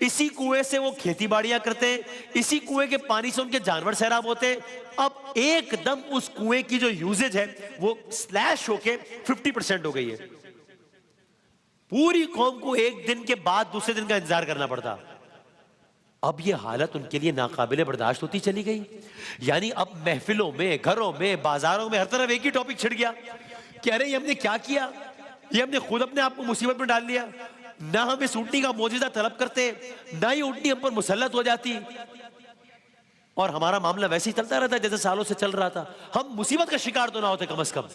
इसी कुएं से वो खेती बाड़ियां करते हैं, इसी कुएं के पानी से उनके जानवर सैराब होते हैं। अब एकदम उस कुएं की जो यूजेज है वो स्लैश होके 50% हो गई है। पूरी कौम को एक दिन के बाद दूसरे दिन का इंतजार करना पड़ता। अब ये हालत उनके लिए नाकाबिले बर्दाश्त होती चली गई। यानी अब महफिलों में, घरों में, बाजारों में हर तरफ एक ही टॉपिक छिड़ गया कि अरे ये हमने क्या किया, ये हमने खुद अपने आप को मुसीबत में डाल लिया। ना हम इस ऊँटनी का मौजूदा तलब करते, ना ही ऊँटनी हम पर मुसल्लत हो जाती, और हमारा मामला वैसे ही चलता रहता जैसे सालों से चल रहा था। हम मुसीबत का शिकार तो ना होते कम से कम।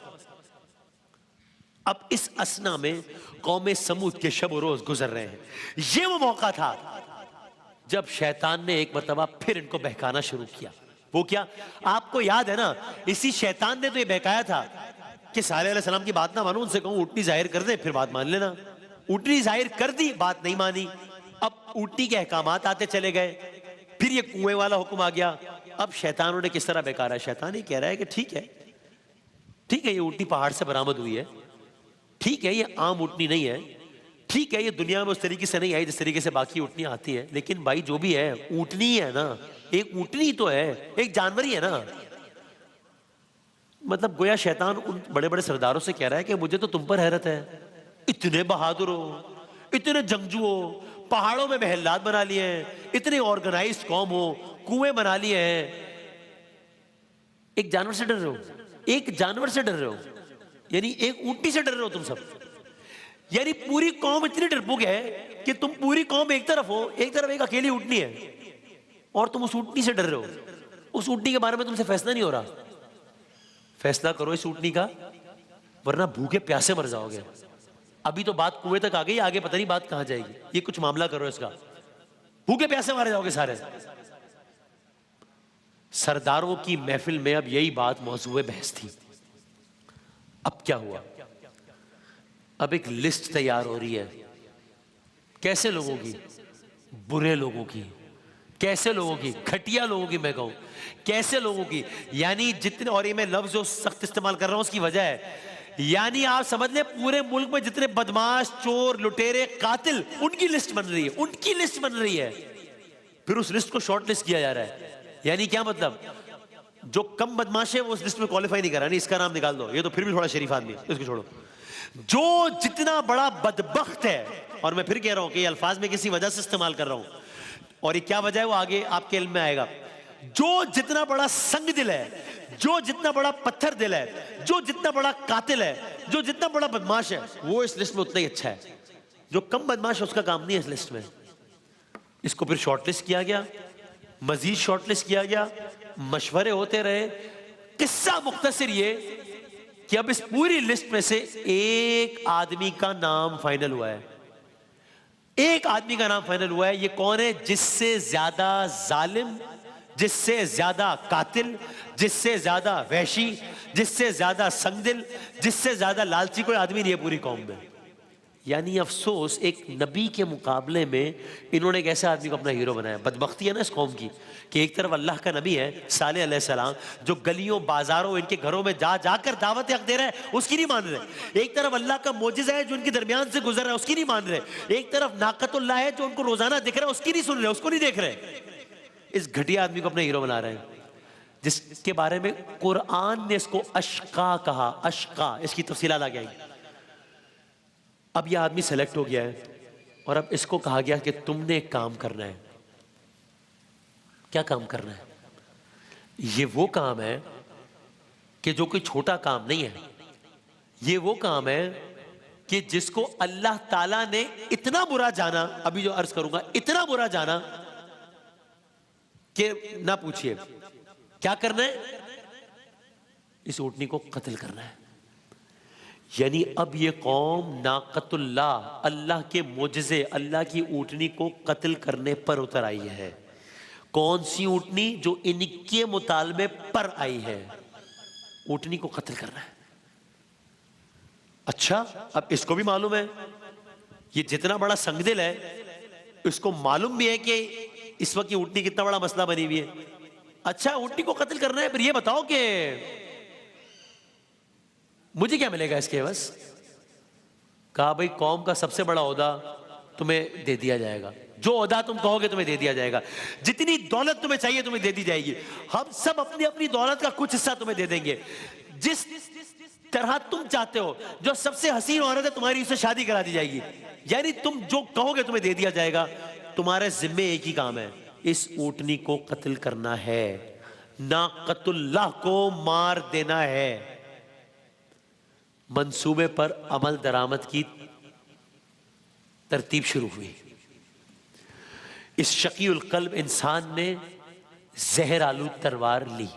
अब इस असना में कौम समूद के शब रोज गुजर रहे हैं। ये वो मौका था जब शैतान ने एक मर्तबा फिर इनको बहकाना शुरू किया। वो क्या, आपको याद है ना, इसी शैतान ने तो ये बहकाया था कि सालेह अलैहिस्सलाम की बात ना मानो, उनसे कहूं ऊँटनी जाहिर कर दे फिर बात मान लेना। ऊँटनी जाहिर कर दी, बात नहीं मानी। अब ऊँटनी के अहकामात आते चले गए, फिर ये कुएं वाला हुक्म आ गया। अब शैतानों ने किस तरह बेकारा है, शैतान ही कह रहा है कि ठीक है ये ऊँटनी पहाड़ से बरामद हुई है, ठीक है ये आम ऊँटनी नहीं है, ठीक है ये दुनिया में उस तरीके से नहीं आई जिस तरीके से बाकी ऊँटनी आती है, लेकिन भाई जो भी है ऊँटनी है ना, एक ऊँटनी तो है, एक जानवर ही है ना। मतलब गोया शैतान उन बड़े बड़े सरदारों से कह रहा है कि मुझे तो तुम पर हैरत है, इतने बहादुर हो, इतने जंगजू हो, पहाड़ों में महल्लात बना लिए हैं, इतने ऑर्गेनाइज्ड कौम हो, कुएं बना लिए हैं, एक जानवर से डर रहे हो, एक जानवर से डर रहे हो, यानी एक ऊँटनी से डर रहे हो तुम सब। यानी पूरी कौम इतनी डरपोक है कि तुम पूरी कौम एक तरफ हो, एक तरफ एक अकेली ऊँटनी है, और तुम उस ऊँटनी से डर रहे हो। उस ऊँटनी के बारे में तुमसे फैसला नहीं हो रहा। फैसला करो इस ऊँटनी का, वरना भूखे प्यासे मर जाओगे। अभी तो बात कुएं तक आ गई, आगे पता नहीं बात कहां जाएगी। ये कुछ मामला करो इसका, भूखे प्यासे मारे जाओगे सारे। सरदारों की महफिल में अब यही बात मौजूए बहस थी। अब क्या हुआ? अब एक लिस्ट तैयार हो रही है। कैसे लोगों की? बुरे लोगों की। कैसे लोगों की? घटिया लोगों की। मैं कहूं कैसे लोगों की, यानी जितने, और ये मैं लफ्ज जो सख्त इस्तेमाल कर रहा हूं उसकी वजह है, यानी आप समझ ले पूरे मुल्क में जितने बदमाश, चोर, लुटेरे, कातिल, उनकी लिस्ट बन रही है, उनकी लिस्ट बन रही है। फिर उस लिस्ट को शॉर्ट लिस्ट किया जा रहा है। यानी क्या मतलब? जो कम बदमाश है वो उस लिस्ट में क्वालिफाई नहीं कर रहा, नहीं इसका नाम निकाल दो, ये तो फिर भी थोड़ा शरीफ आदमी है, इसको छोड़ो। जो जितना बड़ा बदबख्त है, और मैं फिर कह रहा हूं कि ये अल्फाज में किसी वजह से इस्तेमाल कर रहा हूं, और ये क्या वजह है वो आगे आपके इल्म में आएगा। जो जितना बड़ा संग दिल है, जो जितना बड़ा पत्थर दिल है, जो जितना बड़ा कातिल है, जो जितना बड़ा बदमाश है, वो इस लिस्ट में उतना ही अच्छा है। जो कम बदमाश है उसका काम नहीं है इस लिस्ट में। इसको फिर शॉर्टलिस्ट किया गया, मजीद शॉर्टलिस्ट किया गया, मशवरे होते रहे। किस्सा मुख्तसर ये कि अब इस पूरी लिस्ट में से एक आदमी का नाम फाइनल हुआ है। एक एक आदमी का नाम फाइनल हुआ है। ये कौन है? जिससे ज्यादा जालिम, जिससे ज्यादा कातिल, जिससे ज्यादा वहशी, जिससे ज्यादा संगदिल, जिससे ज्यादा लालची कोई आदमी नहीं है पूरी कौम में। यानी अफसोस, एक नबी के मुकाबले में इन्होंने एक ऐसे आदमी को अपना हीरो बनाया। बदबख्ती है ना इस कौम की कि एक तरफ अल्लाह का नबी है सालेह अलैहिस्सलाम, जो गलियों बाजारों इनके घरों में जा जाकर दावत हक दे रहा है, उसकी नहीं मान रहे। एक तरफ अल्लाह का मोजिज़ा है जो इनके दरमियान से गुजर रहा है, उसकी नहीं मान रहे। एक तरफ नाकतुल्लाह है जो उनको रोजाना दिख रहा है, उसकी नहीं सुन रहे, उसको नहीं देख रहे। इस घटिया आदमी को अपना हीरो बना रहे हैं, जिसके बारे में कुरान ने इसको अशका कहा। अशका, इसकी तफसीलात आ गई। अब यह आदमी सेलेक्ट हो गया है और अब इसको कहा गया कि तुमने एक काम करना है। क्या काम करना है? ये वो काम है कि जो कोई छोटा काम नहीं है। ये वो काम है कि जिसको अल्लाह ताला ने इतना बुरा जाना, अभी जो अर्ज करूंगा, इतना बुरा जाना कि ना पूछिए। क्या करना है? इस ऊंटनी को कत्ल करना है। यानी अब ये कौम नाकतुल्लाह, अल्लाह के मोजज़े, अल्लाह की ऊँटनी को कत्ल करने पर उतर आई है। कौन सी ऊँटनी? जो इनके मुतालबे पर आई है। ऊँटनी को कत्ल करना है। अच्छा, अब इसको भी मालूम है, ये जितना बड़ा संगदिल है, इसको मालूम भी है कि इस वक्त ये ऊँटनी कितना बड़ा मसला बनी हुई है। अच्छा, ऊँटनी को कत्ल करना है, फिर ये बताओ कि मुझे क्या मिलेगा इसके बस? कहा भाई कौम का सबसे बड़ा ओहदा तुम्हें दे दिया जाएगा, जो ओहदा तुम कहोगे तुम्हें दे दिया जाएगा, जितनी दौलत तुम्हें चाहिए तुम्हें दे दी जाएगी, हम सब अपनी अपनी दौलत का कुछ हिस्सा तुम्हें दे देंगे, जिस तरह तुम चाहते हो। जो सबसे हसीन औरत है तुम्हारी, उससे शादी करा दी जाएगी। यानी तुम जो कहोगे तुम्हें दे दिया जाएगा। तुम्हारे जिम्मे एक ही काम है, इस ऊँटनी को कत्ल करना है, नाकतुल्लाह को मार देना है। मंसूबे पर अमल दरामद की तरतीब शुरू हुई। इस शकीउल कल्ब इंसान ने जहर आलूद तलवार ली,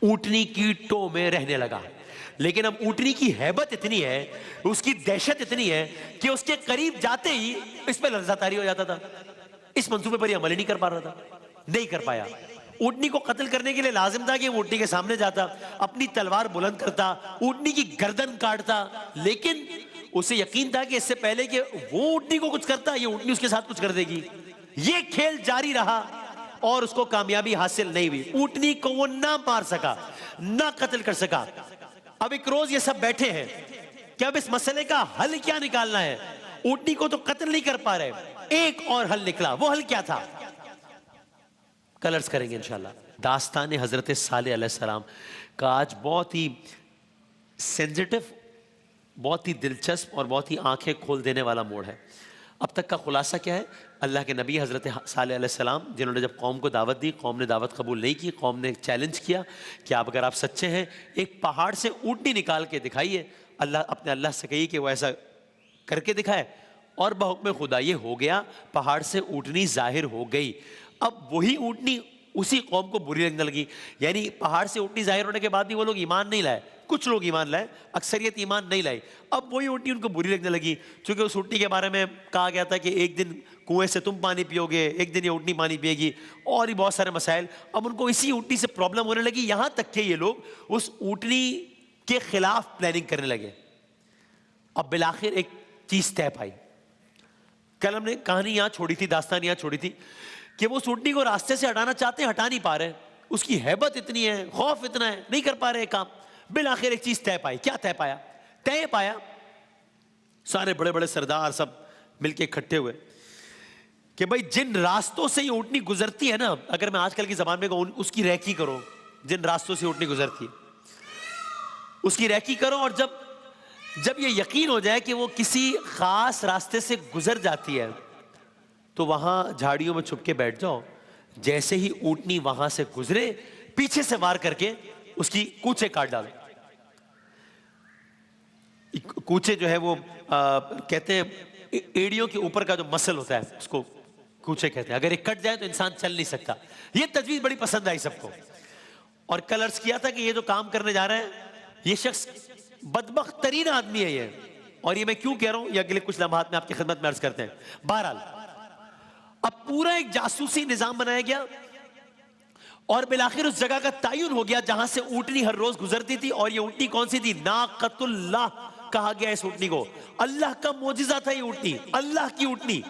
ऊँटनी की टो में रहने लगा। लेकिन अब ऊँटनी की हैबत इतनी है, उसकी दहशत इतनी है कि उसके करीब जाते ही इस पर लर्ज़ा तारी हो जाता था। इस मंसूबे पर यह अमल ही नहीं कर पा रहा था, नहीं कर पाया। ऊँटनी को कत्ल करने के लिए लाजिम था कि ऊँटनी के सामने जाता, अपनी तलवार बुलंद करता, ऊँटनी की गर्दन काटता। लेकिन उसे यकीन था कि इससे पहले कि वो ऊँटनी को कुछ करता, ये ऊँटनी उसके साथ कुछ कर देगी। ये खेल जारी रहा और उसको कामयाबी हासिल नहीं हुई। ऊँटनी को वो ना मार सका, ना कत्ल कर सका। अब एक रोज ये सब बैठे हैं कि अब इस मसले का हल क्या निकालना है। ऊँटनी को तो कत्ल नहीं कर पा रहे, एक और हल निकला। वो हल क्या था, कलर्स करेंगे इंशाल्लाह। दास्तान हजरत सालेह अलैहिस्सलाम का आज बहुत ही सेंसिटिव, बहुत ही दिलचस्प और बहुत ही आंखें खोल देने वाला मोड़ है। अब तक का खुलासा क्या है? अल्लाह के नबी हजरत सालेह अलैहिस्सलाम, जिन्होंने जब कौम को दावत दी, कौम ने दावत कबूल नहीं की, कौम ने चैलेंज किया कि आप अगर आप सच्चे हैं, एक पहाड़ से ऊँटनी निकाल के दिखाइए। अपने अल्लाह से कहिए कि वो ऐसा करके दिखाए, और बहुक्म खुदा ये हो गया। पहाड़ से ऊँटनी जाहिर हो गई। अब वही ऊँटनी उसी कौम को बुरी लगने लगी। यानी पहाड़ से ऊँटनी जाहिर होने के बाद भी वो लोग ईमान नहीं लाए, कुछ लोग ईमान लाए, अक्सरियत ईमान नहीं लाई। अब वही ऊँटनी उनको बुरी लगने लगी, क्योंकि उस ऊँटनी के बारे में कहा गया था कि एक दिन कुएं से तुम पानी पियोगे, एक दिन ये ऊँटनी पानी पिएगी, और भी बहुत सारे मसाइल। अब उनको इसी ऊँटनी से प्रॉब्लम होने लगी, यहाँ तक कि ये लोग उस ऊँटनी के खिलाफ प्लानिंग करने लगे। अब बिलाखिर एक चीज़ तय पाई। कल हमने कहानी यहाँ छोड़ी थी, दास्तान यहाँ छोड़ी थी कि वो ऊँटनी को रास्ते से हटाना चाहते हैं, हटा नहीं पा रहे। उसकी हैबत इतनी है, खौफ इतना है, नहीं कर पा रहे काम। बिलाखिर एक चीज तय पाई। क्या तय पाया? तय पाया, सारे बड़े बड़े सरदार सब मिलके इकट्ठे हुए कि भाई जिन रास्तों से ये ऊँटनी गुजरती है ना, अगर मैं आजकल की जबान में कहूँ, उसकी रैकी करो। जिन रास्तों से ऊँटनी गुजरती है उसकी रैकी करो, और जब ये यकीन हो जाए कि वो किसी खास रास्ते से गुजर जाती है, तो वहां झाड़ियों में छुप के बैठ जाओ। जैसे ही ऊँटनी वहां से गुजरे, पीछे से वार करके उसकी कूचे काट डालो। कूचे जो है वो कहते हैं एड़ियों के ऊपर का जो मसल होता है उसको कूचे कहते हैं। अगर ये कट जाए तो इंसान चल नहीं सकता। ये तजवीज बड़ी पसंद आई सबको, और कल अर्ज किया था कि ये जो काम करने जा रहे हैं, ये शख्स बदबख्त तरीन आदमी है ये, और ये मैं क्यों कह रहा हूं, ये अगले कुछ लम्हात में आपकी खिदमत में अर्ज करते हैं। बहरहाल अब पूरा एक जासूसी निजाम बनाया गया और बिलाखिर उस जगह का तयन हो गया जहां से ऊँटनी हर रोज गुजरती थी। और ये ऊँटनी कौन सी थी? नाकतुल्लाह कहा गया इस ऊँटनी को। अल्लाह का मोजिजा था ये ऊँटनी, अल्लाह की ऊँटनी।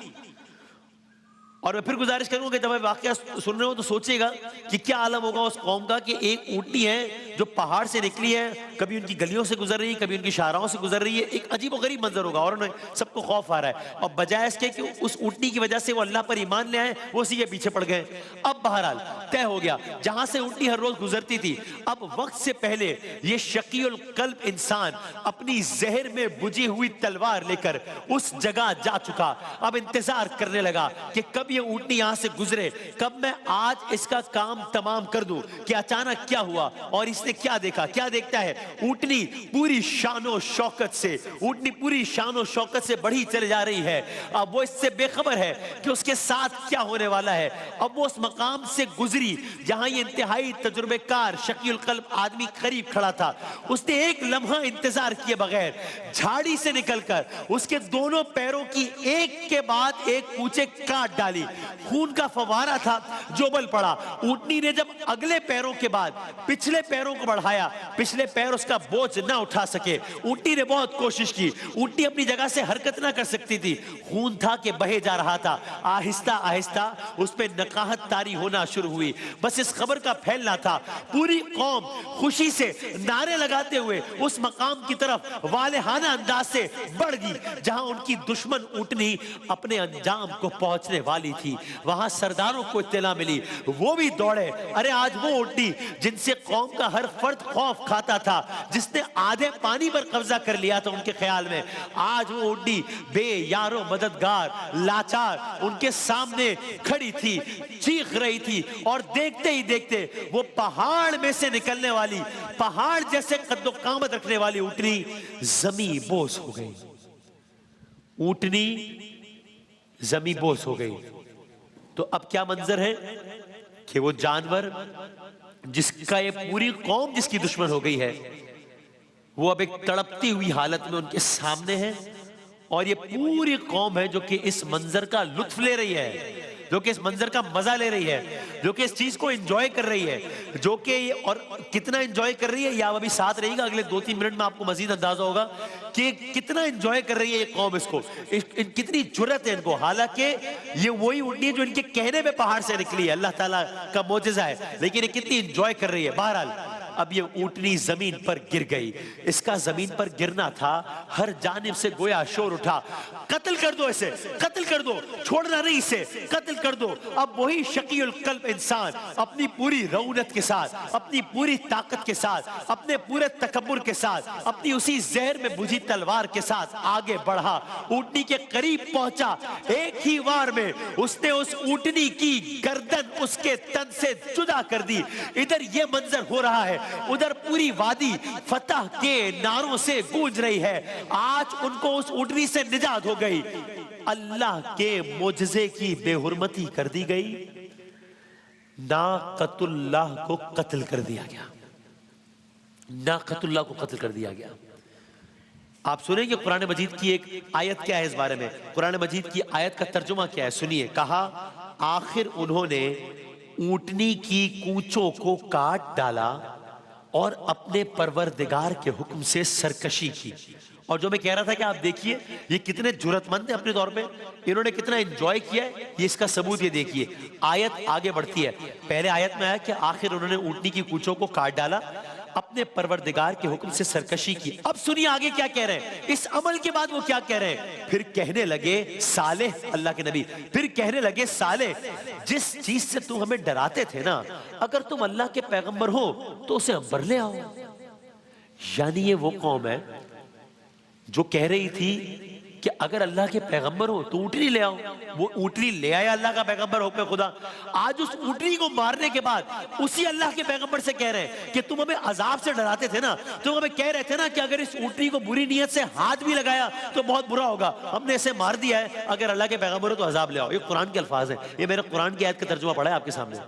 और मैं फिर गुजारिश करूंगा कि जब आप वाकया सुन रहे हो तो सोचिएगा कि क्या आलम होगा उस कौम का कि एक ऊँटनी है जो पहाड़ से निकली है, कभी उनकी गलियों से गुजर रही है, कभी उनकी शाहराहों से गुजर रही है। एक अजीब व गरीब मंजर होगा और उन्हें सबको खौफ आ रहा है, और बजाय इसके कि उस ऊँटनी की वजह से वो अल्लाह पर ईमान ले आए, वो उसी के पीछे पड़ गए। अब बहरहाल तय हो गया जहां से ऊँटनी हर रोज गुजरती थी, अब वक्त से पहले ये शकीउल कल्ब इंसान अपनी जहर में बुझी हुई तलवार लेकर उस जगह जा चुका। अब इंतजार करने लगा कि कब ये ऊँटनी यहां से गुजरे, कब मैं आज इसका काम तमाम कर दूं। कि अचानक क्या हुआ और इसने क्या देखा? क्या देखता है? ऊँटनी पूरी शानो शौकत से, ऊँटनी पूरी शानो शौकत से बढ़ी चली जा रही है। अब वो इससे बेखबर है कि उसके साथ क्या होने वाला है। अब वो उस मकाम से गुजरी जहां ये इंतहाई तजुर्बेकार शकीउल कल्ब आदमी करीब खड़ा था। उसने एक लम्हा इंतजार किए बगैर झाड़ी से निकलकर उसके दोनों पैरों की एक के बाद एक पूंछें काट डाली। खून का फवारा था जो बल पड़ा। ऊँटनी ने जब अगले पैरों के बाद पिछले पैरों को बढ़ाया, पिछले पैर उसका बोझ ना उठा सके। ऊँटनी ने बहुत कोशिश की, ऊँटनी अपनी जगह से हरकत ना कर सकती थी। खून था कि बहे जा रहा था। आहिस्ता आहिस्ता उस पे नकाहत तारी होना शुरू हुई। बस इस खबर का फैलना था। पूरी कौम खुशी से नारे लगाते हुए उस मकाम की तरफ वालेहाना अंदाज से बढ़ गई जहां उनकी दुश्मन ऊँटनी अपने अंजाम को पहुंचने वाली थी। वहां सरदारों को इत्तला मिली, वो भी दौड़े। अरे आज वो ऊँटनी जिनसे कौम का हर फर्द खौफ खाता था, जिसने आधे पानी पर कब्जा कर लिया था उनके ख्याल में, आज वो ऊँटनी बेयारो मददगार लाचार उनके सामने खड़ी थी, चीख रही थी। और देखते ही देखते वो पहाड़ में से निकलने वाली, पहाड़ जैसे कद्दो कामत रखने वाली ऊँटनी जमी बोस हो गई। ऊँटनी जमी बोस हो गई। तो अब क्या मंजर है कि वो जानवर जिसका ये पूरी कौम जिसकी दुश्मन हो गई है, वो अब एक तड़पती हुई हालत में उनके सामने है। और ये पूरी कौम है जो कि इस मंजर का लुत्फ ले रही है, जो कि इस मंजर का मजा ले रही है, जो कि इस चीज को एंजॉय कर रही है, जो कि और कितना एंजॉय कर रही है। या अभी साथ रहेगा, अगले 2-3 मिनट में आपको मजीद अंदाजा होगा कि कितना एंजॉय कर रही है ये कौम इसको, कितनी जुर्रत है इनको। हालांकि ये वही ऊँटनी है जो इनके कहने में पहाड़ से निकली है, अल्लाह ताला का मोजज़ा है, लेकिन ये कितनी एंजॉय कर रही है। बहरहाल अब ये ऊँटनी जमीन पर गिर गई। इसका जमीन पर गिरना था, हर जानिब से गोया शोर उठा, कत्ल कर दो इसे, कत्ल कर दो, छोड़ना नहीं इसे, कत्ल कर दो। अब वही शकीउल कल्ब इंसान अपनी पूरी रौनक के साथ, अपनी पूरी ताकत के साथ, अपने पूरे तकब्बुर के साथ, अपनी उसी जहर में बुझी तलवार के साथ आगे बढ़ा, ऊँटनी के करीब पहुंचा। एक ही वार में उसने उस ऊँटनी की गर्दन उसके तन से जुदा कर दी। इधर ये मंजर हो रहा है, उधर पूरी वादी फतह के नारों से गूंज रही है। आज उनको उस ऊँटनी से निजात हो गई। अल्लाह के मोजज़े की बेहुरमती कर दी गई। नाकतुल्लाह को कत्ल कर दिया गया, नाकतुल्लाह को कत्ल कर दिया गया। आप सुनेंगे कुरान मजीद की एक आयत क्या है इस बारे में। कुरान मजीद की आयत का तर्जुमा क्या है, सुनिए। कहा, आखिर उन्होंने ऊँटनी की कूचों को काट डाला और अपने परवरदिगार के हुक्म से सरकशी की। और जो मैं कह रहा था कि आप देखिए ये कितने जुर्रतमंद हैं अपने तौर पे, इन्होंने कितना एंजॉय किया है, ये इसका सबूत ये देखिए। आयत आगे बढ़ती है। पहले आयत में आया कि आखिर उन्होंने ऊँटनी की कूचों को काट डाला, अपने परवरदिगार के हुक्म से सरकशी की। अब सुनिए आगे क्या कह रहे हैं, इस अमल के बाद वो क्या कह रहे हैं। फिर कहने लगे साले, अल्लाह के नबी फिर कहने लगे साले, जिस चीज से तुम हमें डराते थे ना, अगर तुम अल्लाह के पैगंबर हो तो उसे अंबर ले आओ। यानी ये वो कौम है जो कह रही थी कि अगर अल्लाह के पैगंबर हो तो ऊँटनी ले आओ। वो ऊँटनी ले आया अल्लाह का पैगंबर हुक्म खुदा। आज उस ऊँटनी को मारने के बाद उसी अल्लाह के पैगंबर से कह रहे हैं कि तुम हमें अजाब से डराते थे ना, तुम हमें कह रहे थे ना कि अगर इस ऊँटनी को बुरी नीयत से हाथ भी लगाया तो बहुत बुरा होगा, हमने इसे मार दिया है, अगर अल्लाह के पैगंबर हो तो अजाब ले आओ। ये कुरान के अल्फाज हैं, ये मैंने कुरान की आयत का तर्जुमा पढ़ा है आपके सामने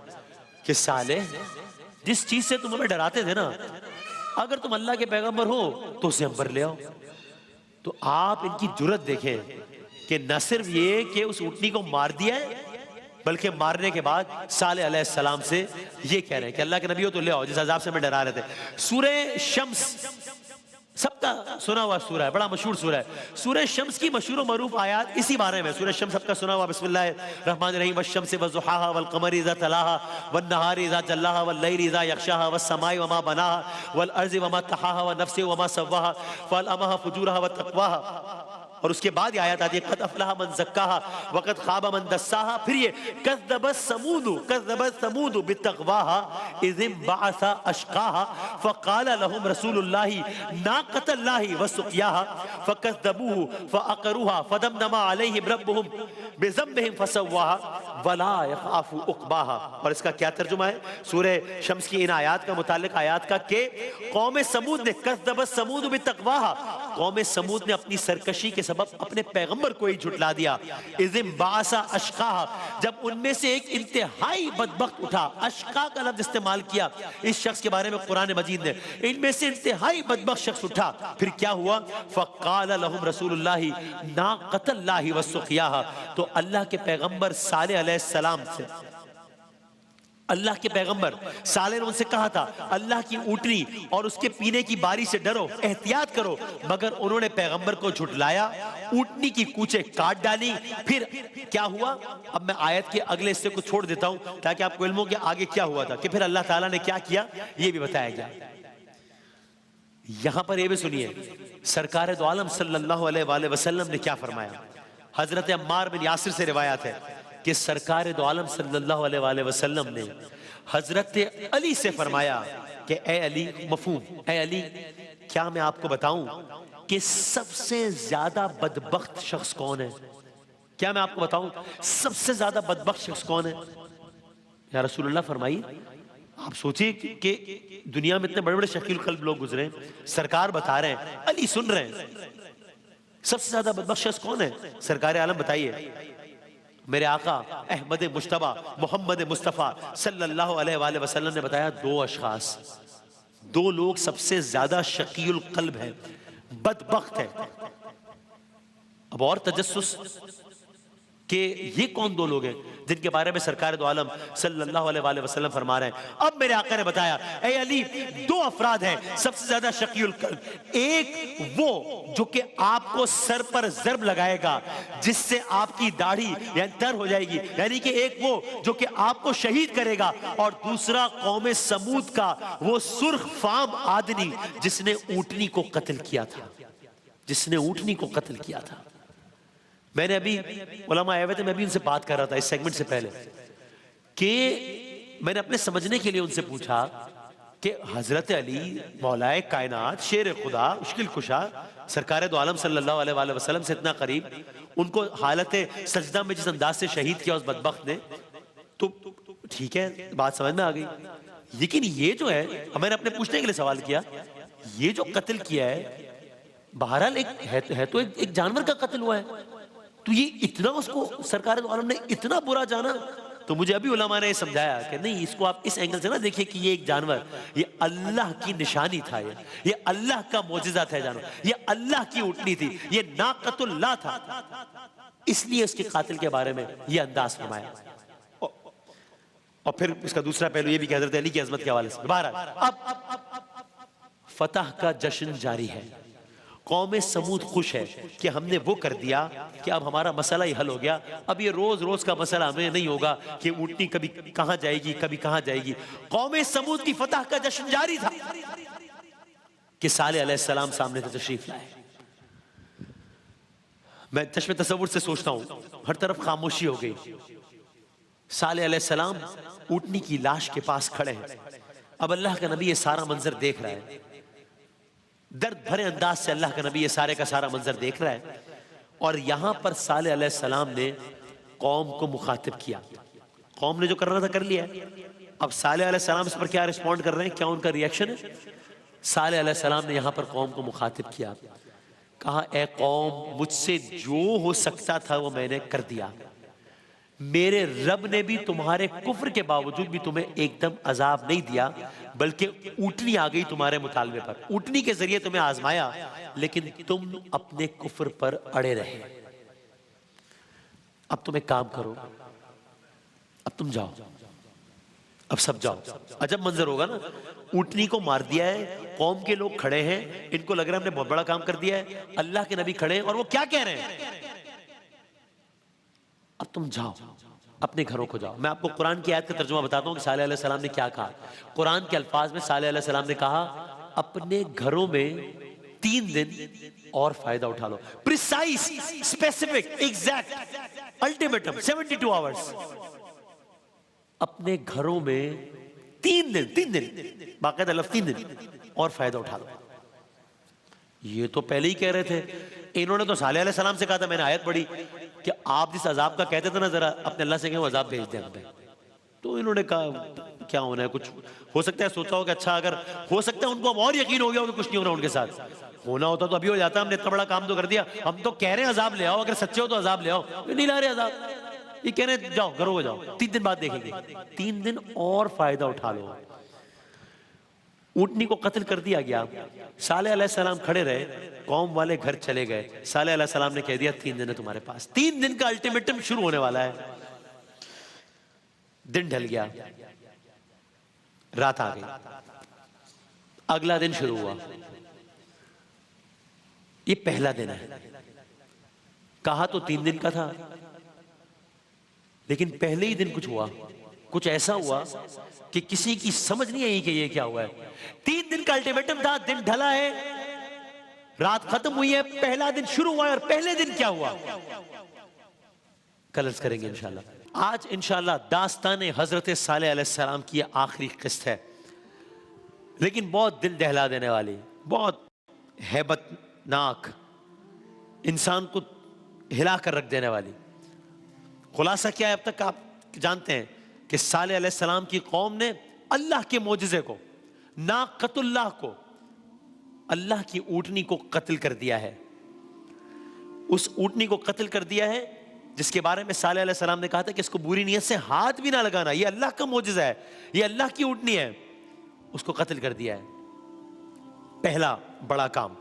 कि साले, जिस चीज से तुम हमें डराते थे ना, अगर तुम अल्लाह के पैगंबर हो तो उसे अंबर ले आओ। तो आप इनकी जुर्रत देखें कि न सिर्फ ये कि उस ऊंटनी को मार दिया है, बल्कि मारने के बाद सालेह अलैहिस्सलाम से ये कह रहे हैं कि अल्लाह के नबी हो तो ले आओ, जिस अजाब से मैं डरा रहे थे। सूरह शम्स सबका सुना हुआ सूरा है, बड़ा मशहूर सूरा है। सूरह शम्स की मशहूर मरूफ आयात इसी बारे में। सूरह शम्स सबका सुना हुआ, बिस्मिल्लाहिर्रहमानिर्रहीम, वश्शम्सि वज़ुहाहा वल्क़मरि इज़ा तलाहा वन्नहारि इज़ा जल्लाहा वल्लैलि इज़ा यग़शाहा वस्समाइ वमा बनाहा वलअर्ज़ि वमा तहाहा वनफ्सिन वमा सव्वाहा फ़अल्हमहा फ़ुजूरहा वतक़वाहा। और उसके बाद ये आयत आती है, क़द अफ़लहा मन ज़क्काहा वक़द ख़ाबा मन दस्साहा। फिर ये कज़्ज़बत समूद बित्तक़वाहा इज़ इंबअसा अशक़ाहा फ़क़ाल लहुम रसूलुल्लाहि नाक़तल्लाहि वसुक़याहा फ़कज़्ज़बूहु फ़अक़रूहा फ़दमदमा अलैहिम रब्बुहुम बिज़म्बिहिम फ़सव्वाहा वला यख़ाफ़ु उक़बाहा। और इसका क्या तर्जुमा है सूरह शम्स की इन आयात का, मुताल्लिक़ आयात का, कि कौम समूद ने कज़्ज़बत समूद बित्तक़वाहा, कौम समूद ने अपनी सरकशी के सबब अपने पैगंबर को ही झुटला दिया। इज़िम बासा अशका, जब उनमें से एक इंतहाई बदबख्त उठा। अशका का लफ्ज इस्तेमाल किया इस शख्स के बारे में कुरान मजीद ने, इनमें से इंतहाई बदबख्त शख्स उठा। फिर क्या हुआ, फ़क़ाल लहुम रसूलुल्लाहि नाक़तल्लाहि वसुक़याहा। तो अल्लाह के पैगंबर सालेह अलैहिस्सलाम से, अल्लाह के पैगंबर सालेह ने उनसे कहा था, अल्लाह की ऊँटनी और उसके पीने की बारी से डरो, एहतियात करो। मगर उन्होंने पैगंबर को झुटलाया, ऊँटनी की कूचें काट डाली। फिर क्या हुआ, अब मैं आयत के अगले हिस्से को छोड़ देता हूं ताकि आपको इल्म हो कि आगे क्या हुआ था, कि फिर अल्लाह ताला ने क्या किया ये भी बताया गया। यहां पर ये भी सुनिए, सरकार दो आलम सल्लल्लाहु अलैहि वसल्लम ने क्या फरमाया। हजरत अम्मार बिन यासिर से रिवायत है कि सरकार दो आलम सल्लल्लाहु अलैहि वसल्लम ने हजरत अली से फरमाया कि ए अली, मफहूम, ए अली, क्या मैं आपको बताऊं कि सबसे ज्यादा बदबख्त शख्स कौन है? क्या मैं आपको बताऊं सबसे ज्यादा बदबख्त शख्स कौन है? या रसूलुल्लाह फरमाइए। आप सोचिए कि दुनिया में इतने बड़े बड़े शकील कल्ब लोग गुजरे, सरकार बता रहे हैं, अली सुन रहे हैं, सबसे ज्यादा बदबख्त शख्स कौन है? सरकार आलम बताइए। मेरे आका अहमद मुश्तबा मोहम्मद मुस्तफ़ा सल्लल्लाहु अलैहि वसल्लम ने बताया, दो अशखास, दो लोग सबसे ज्यादा शकील कल्ब है, बदबख्त है। अब और तजस्सुस कि ये कौन दो लोग हैं जिनके बारे में सरकार दो आलम सल्लल्लाहु अलैहि वसल्लम फरमा रहे हैं। अब मेरे आका ने बताया, ए अली, दो अफराद हैं सबसे ज्यादा शकील कल्ब। एक वो जो कि आपको सर पर ज़र्ब लगाएगा जिससे आपकी दाढ़ी यानी तर हो जाएगी, यानी कि एक वो जो कि आपको शहीद करेगा, और दूसरा कौम समूद का वो सुर्ख फाम आदमी जिसने ऊँटनी को कत्ल किया था, जिसने ऊँटनी को कत्ल किया था। मैंने अभी उलमा आए हुए थे, मैं भी उनसे बात कर रहा था इस सेगमेंट से पहले, कि मैंने अपने समझने के लिए उनसे पूछा कि हजरत अली मौलाए कायनात शेर खुदा मुश्किल कुशा सरकार दो आलम सल्लल्लाहु अलैहि वसल्लम से इतना करीब, उनको हालत सजदा में जिस अंदाज से शहीद किया उस बदबख्त ने, तो ठीक है बात समझ में आ गई। लेकिन ये जो है, मैंने अपने पूछने के लिए सवाल किया, ये जो कत्ल किया है बहरहाल एक है तो एक जानवर का कत्ल हुआ है, तो ये इतना उसको सरकार दो आलम ने इतना बुरा जाना। तो मुझे अभी उलमा ने समझाया कि नहीं, इसको आप इस एंगल से ना देखिए कि ये एक जानवर, ये अल्लाह की निशानी था, ये अल्लाह का मोजिजा था जानवर, ये अल्लाह की ऊँटनी थी, ये नाक़तुल्लाह था, इसलिए उसके कातिल के बारे में ये अंदाज फरमाया। और फिर उसका दूसरा पहलू ये भी कि हज़रत अली की अज़मत के हवाले से। बहरहाल अब फतह का जश्न जारी है। कौम समूद खुश है कि हमने वो कर दिया कि अब हमारा मसला ही हल हो गया। अब ये रोज रोज का मसला हमें नहीं होगा कि ऊँटनी कभी कहां जाएगी कभी कहां जाएगी। कौम समूद की फतह का जश्न जारी था कि सालेह अलैहिस्सलाम सामने से तशरीफ लाए। मैं चश्मे तसव्वुर से सोचता हूं, हर तरफ खामोशी हो गई। सालेह अलैहिस्सलाम ऊँटनी की लाश के पास खड़े हैं। अब अल्लाह का नबी ये सारा मंजर देख रहा है, दर्द भरे अंदाज से अल्लाह का नबी ये सारे का सारा मंजर देख रहा है। और यहां पर सालेह अलैहिस्सलाम ने कौम को मुखातिब किया। कौम ने जो करना था कर लिया है। अब सालेह अलैहिस्सलाम इस पर क्या रिस्पॉन्ड कर रहे हैं, क्या उनका रिएक्शन है? सालेह अलैहिस्सलाम ने यहां पर कौम को मुखातिब किया, कहा, ए कौम, मुझसे जो हो सकता था वो मैंने कर दिया। मेरे रब ने भी तुम्हारे कुफ्र के बावजूद भी तुम्हें एकदम अजाब नहीं दिया, बल्कि ऊँटनी आ गई तुम्हारे मुतालबे पर, ऊँटनी के जरिए तुम्हें आजमाया, लेकिन तुम अपने कुफ्र पर अड़े रहे। अब तुम एक काम करो, अब तुम जाओ, अब सब जाओ। अजब मंजर होगा ना, ऊँटनी को मार दिया है, कौम के लोग खड़े हैं, इनको लग रहा है हमने बहुत बड़ा काम कर दिया है, अल्लाह के नबी खड़े हैं और वो क्या कह रहे हैं, अब तुम जाओ अपने घरों को जाओ। मैं आपको कुरान की आयत का तर्जुमा बताता हूं कि सालेह अलैहिस्सलाम ने क्या कहा। कुरान के अल्फाज में सालेह अलैहिस्सलाम ने कहा, अपने घरों में 3 दिन और फायदा उठा लो। Precise, specific, exact, ultimatum, 72 hours. अपने घरों में 3 दिन, बाकायदा लफ्ज़ 3 दिन और फायदा उठा लो। ये तो पहले ही कह रहे थे, इन्होंने तो सालेह अलैहिस्सलाम से कहा था, मैंने आयत पढ़ी कि आप जिस अजाब का कहते थे ना, जरा अपने अल्लाह से कहें अजाब भेज दें हमें। तो इन्होंने कहा क्या होना है, कुछ हो सकता है, सोचा हो कि अच्छा अगर हो सकता है उनको अब और यकीन हो गया हो कि कुछ नहीं होना उनके साथ। होना होता तो अभी हो जाता, हमने इतना बड़ा काम तो कर दिया, हम तो कह रहे हैं अजाब ले आओ, अगर सच्चे हो तो अजाब ले आओ, नहीं ला रहे अजाब, ये कह रहे हैं जाओ घरों को जाओ, 3 दिन बाद देखेंगे। 3 दिन और फायदा उठा लो। ऊँटनी को कत्ल कर दिया गया, सालेह अलैहिस्सलाम खड़े रहे, कौम वाले घर चले गए। सालेह अलैहिस्सलाम ने कह दिया 3 दिन है तुम्हारे पास, 3 दिन का अल्टीमेटम शुरू होने वाला है। दिन ढल गया, रात आ गई, अगला दिन शुरू हुआ। ये पहला दिन है, कहा तो 3 दिन का था, लेकिन पहले ही दिन कुछ हुआ, कुछ ऐसा हुआ कि किसी की समझ नहीं आई कि ये क्या हुआ है। 3 दिन का अल्टीमेटम था, दिन ढला है, रात खत्म हुई है, पहला दिन शुरू हुआ है, और पहले दिन क्या हुआ कल अर्ज करेंगे इंशाल्लाह। आज इंशाल्लाह दास्तान हजरत सालेह अलैहिस्सलाम की आखिरी किस्त है, लेकिन बहुत दिल दहला देने वाली, बहुत हैबतनाक, इंसान को हिला कर रख देने वाली। खुलासा क्या है, अब तक आप जानते हैं कि सालेह अलैहिस्सलाम की कौम ने अल्लाह के मोजिज़े को, नाक़तुल्लाह को, अल्लाह की ऊँटनी को कत्ल कर दिया है। उस ऊँटनी को कत्ल कर दिया है जिसके बारे में सालेह अलैहिस्सलाम ने कहा था कि इसको बुरी नीयत से हाथ भी ना लगाना, ये अल्लाह का मोजिज़ा है, ये अल्लाह की ऊँटनी है। उसको कत्ल कर दिया है, पहला बड़ा काम।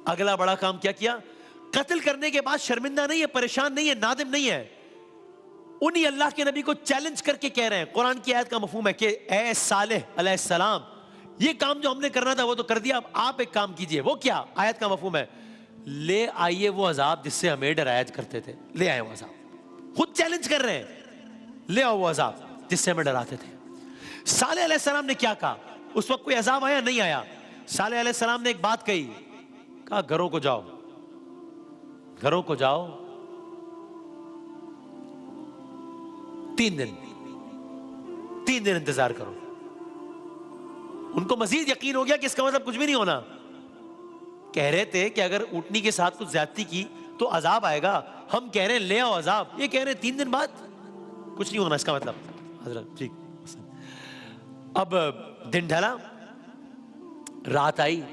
अगला बड़ा काम क्या किया, कत्ल करने के बाद शर्मिंदा नहीं है, परेशान नहीं है, नादिम नहीं है, उन्हीं अल्लाह के नबी को चैलेंज करके कह रहे हैं। कुरान की आयत का मफहूम है कि ए सालेह अलैहिस्सलाम, ये काम जो हमने करना था वो तो कर दिया, अब आप एक काम कीजिए। वो क्या, आयत का मफहूम है, ले आइए वो अजाब जिससे हमें डराया करते थे, ले आए वो अजाब। खुद चैलेंज कर रहे हैं, ले आओ वो अजाब जिससे हमें डराते थे। सालेह अलैहिस्सलाम ने क्या कहा, उस वक्त कोई अजाब आया नहीं आया। सालेह अलैहिस्सलाम ने एक बात कही, कहा घरों को जाओ, घरों को जाओ, 3 दिन इंतजार करो। उनको मजीद यकीन हो गया कि इसका मतलब कुछ भी नहीं होना। कह रहे थे कि अगर ऊँटनी के साथ कुछ ज्यादती की तो अजाब आएगा, हम कह रहे हैं ले आओ अजाब, ये कह रहे हैं 3 दिन बाद कुछ नहीं होना, इसका मतलब हजरत ठीक। अब दिन ढला, रात आई,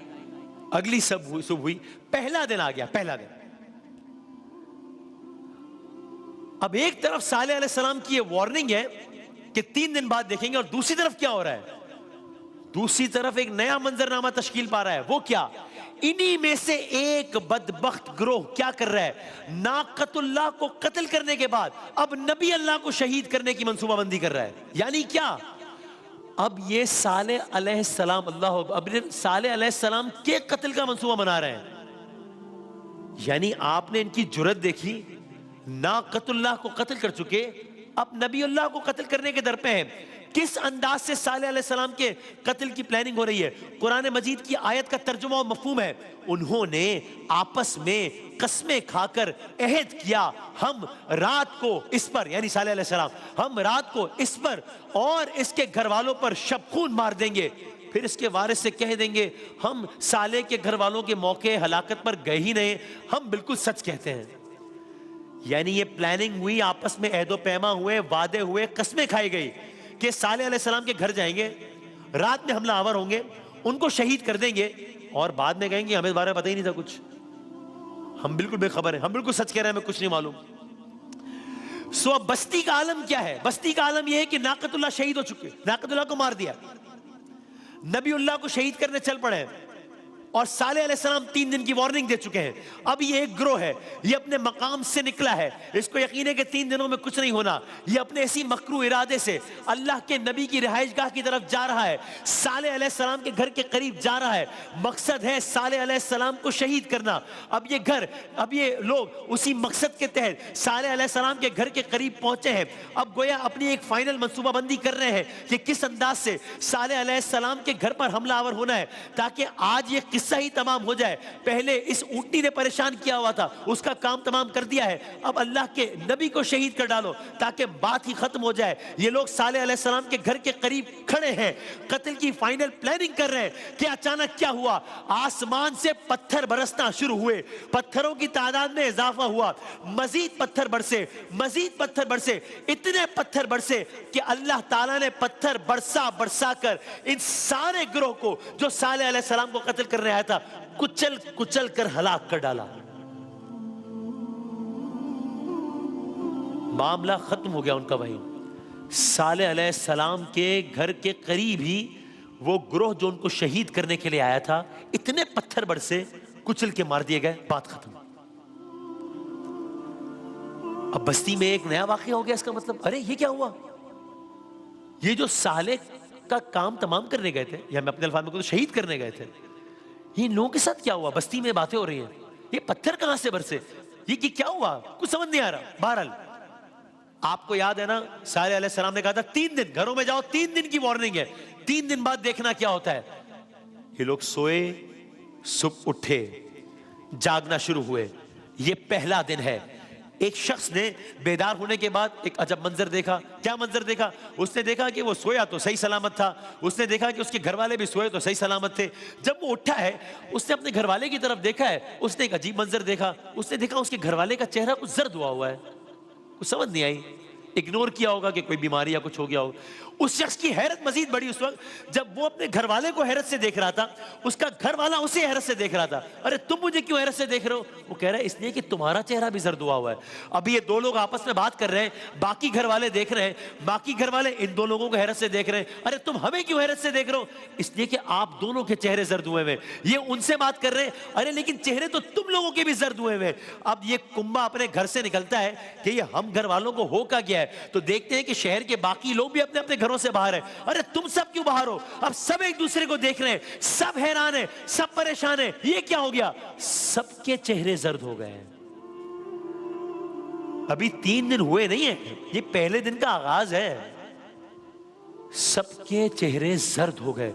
अगली सुबह हुई, पहला दिन आ गया, पहला दिन। अब एक तरफ सालेह अलैहिस्सलाम की ये वार्निंग है कि 3 दिन बाद देखेंगे, और दूसरी तरफ क्या हो रहा है, दूसरी तरफ एक नया मंजरनामा तश्कील पा रहा है। वो क्या, इन्हीं में से एक बदबख्त ग्रोह क्या कर रहा है, नाक़तुल्लाह को कत्ल करने के बाद अब नबी अल्लाह को शहीद करने की मंसूबाबंदी कर रहा है। यानी क्या, अब ये सालेह अलैहिस्सलाम, अल्लाह, अब सालेह अलैहिस्सलाम के कत्ल का मंसूबा बना रहे हैं। यानी आपने इनकी जुर्रत देखी, नाक़तुल्लाह को कत्ल कर चुके, अब नबी अल्लाह को कत्ल करने के दर पे हैं। किस अंदाज से सालेह अलैहिस्सलाम के कत्ल की प्लानिंग हो रही है, कुरान मजीद की आयत का तर्जुमा और मफहूम है। उन्होंने आपस में कसमें खाकर अहद किया, हम रात को इस पर, यानी सालेह अलैहिस्सलाम, हम रात को इस पर और इसके घर वालों पर शबखून मार देंगे, फिर इसके वारिस से कह देंगे हम सालेह के घर वालों के मौके हलाकत पर गए ही नहीं, हम बिल्कुल सच कहते हैं। यानी ये प्लानिंग हुई, आपस में अहदो पैमा हुए, वादे हुए, कसमें खाई गई कि सालेह अलैहिस्सलाम के घर जाएंगे, रात में हमला आवर होंगे, उनको शहीद कर देंगे, और बाद में कहेंगे हमें इस बारे में पता ही नहीं था कुछ, हम बिल्कुल बेखबर हैं, हम बिल्कुल सच कह रहे हैं, हमें कुछ नहीं मालूम। सो अब बस्ती का आलम क्या है, बस्ती का आलम यह है कि नाक़तुल्लाह शहीद हो चुके, नाक़तुल्लाह को मार दिया, नबीउल्लाह को शहीद करने चल पड़े और सालेह अलैहिस्सलाम 3 दिन की वार्निंग दे चुके हैं। अब ये एक ग्रोह है, ये अपने मकाम से निकला है, इसको यकीन है कि 3 दिनों में कुछ नहीं होना। ये अपने इसी मकरू इरादे से अल्लाह के नबी की रिहाइशगाह की तरफ जा रहा है, सालेह अलैहिस्सलाम के घर के करीब जा रहा है। मकसद है सालेह अलैहिस्सलाम को शहीद करना। अब ये घर, अब ये लोग उसी मकसद के तहत सालेह अलैहिस्सलाम के घर के करीब पहुंचे हैं। अब गोया अपनी एक फाइनल मंसूबाबंदी कर रहे हैं कि किस अंदाज से सालेह अलैहिस्सलाम के घर पर हमलावर होना है, ताकि आज ये किस्सा ही तमाम हो जाए। पहले इस ऊंटनी ने परेशान किया हुआ था, उसका काम तमाम कर दिया है। अब अल्लाह के नबी को शहीद कर डालो ताकि बात ही खत्म हो जाए। ये लोग सालेह अलैहिस्सलाम के घर के करीब खड़े हैं, कत्ल की फाइनल प्लानिंग कर रहे हैं कि अचानक क्या हुआ, आसमान से पत्थर बरसना शुरू हुए, पत्थरों की तादाद में इजाफा हुआ, मजीद पत्थर बरसे, मजीद पत्थर बरसे, इतने पत्थर बरसे कि अल्लाह ताला ने पत्थर बरसा बरसा कर इन सारे गिरोह को जो सालेह अलैहिस्सलाम को कत्ल करने आया था कुचल कुचल कर हलाक कर डाला। मामला खत्म हो गया उनका। वहीं सालेह अलैहिस्सलाम के घर के करीब ही वो ग्रोह जो उनको शहीद करने के लिए आया था, इतने पत्थर बरसे, कुचल के मार दिए गए, बात खत्म। अब बस्ती में एक नया वाकया हो गया। इसका मतलब, अरे ये क्या हुआ, ये जो सालेह का काम तमाम करने गए थे, या मैं अपने अल्फाज में तो शहीद करने गए थे, ये लोगों के साथ क्या हुआ? बस्ती में बातें हो रही हैं, ये पत्थर कहां से बरसे, ये क्या हुआ, कुछ समझ नहीं आ रहा। बहरहाल आपको याद है ना, सालेह अलैहिस्सलाम ने कहा था 3 दिन घरों में जाओ, 3 दिन की वार्निंग है, 3 दिन बाद देखना क्या होता है। ये लोग सोए, सुबह उठे, जागना शुरू हुए। ये पहला दिन है। एक शख्स ने बेदार होने के बाद एक अजब मंजर देखा। क्या मंजर देखा? उसने देखा कि वो सोया तो सही सलामत था, उसने देखा कि उसके घर वाले भी सोए तो सही सलामत थे। जब वो उठा है, उसने अपने घर वाले की तरफ देखा है, उसने एक अजीब मंजर देखा। उसने देखा उसके घर वाले का चेहरा कुछ जर्द हुआ है, कुछ समझ नहीं आई, इग्नोर किया होगा कि कोई बीमारी या कुछ हो गया होगा। उस शख्स की हैरत मजीद बढ़ी उस वक्त जब वो अपने घर वाले को हैरत से देख रहा था, उसका घर वाला उसे हैरत से देख रहा था। अरे तुम मुझे क्यों हैरत से देख रहे हो? वो कह रहा है इसलिए कि तुम्हारा चेहरा भी जर्द हुआ है। अभी ये 2 लोग आपस में बात कर रहे हैं, बाकी घर वाले देख रहे हैं, बाकी घर वाले इन 2 लोगों को हैरत से देख रहे हैं। अरे तुम हमें क्यों हैरत से देख रहे हो? इसलिए कि आप दोनों के चेहरे जर्द हुए हैं। ये उनसे बात कर रहे हैं, अरे लेकिन चेहरे तो तुम लोगों के भी जर्द हुए हैं। अब ये कुंबा अपने घर से निकलता है कि ये हम घर वालों को हो क्या गया है, तो देखते हैं कि शहर के बाकी लोग भी अपने अपने घरों से बाहर है। अरे तुम सब क्यों बाहर हो? अब सब एक दूसरे को देख रहे हैं, सब हैरान है, सब परेशान है। ये क्या हो गया? सबके चेहरे जर्द हो गए। अभी 3 दिन हुए नहीं है, ये पहले दिन का आगाज है। सबके चेहरे जर्द हो गए।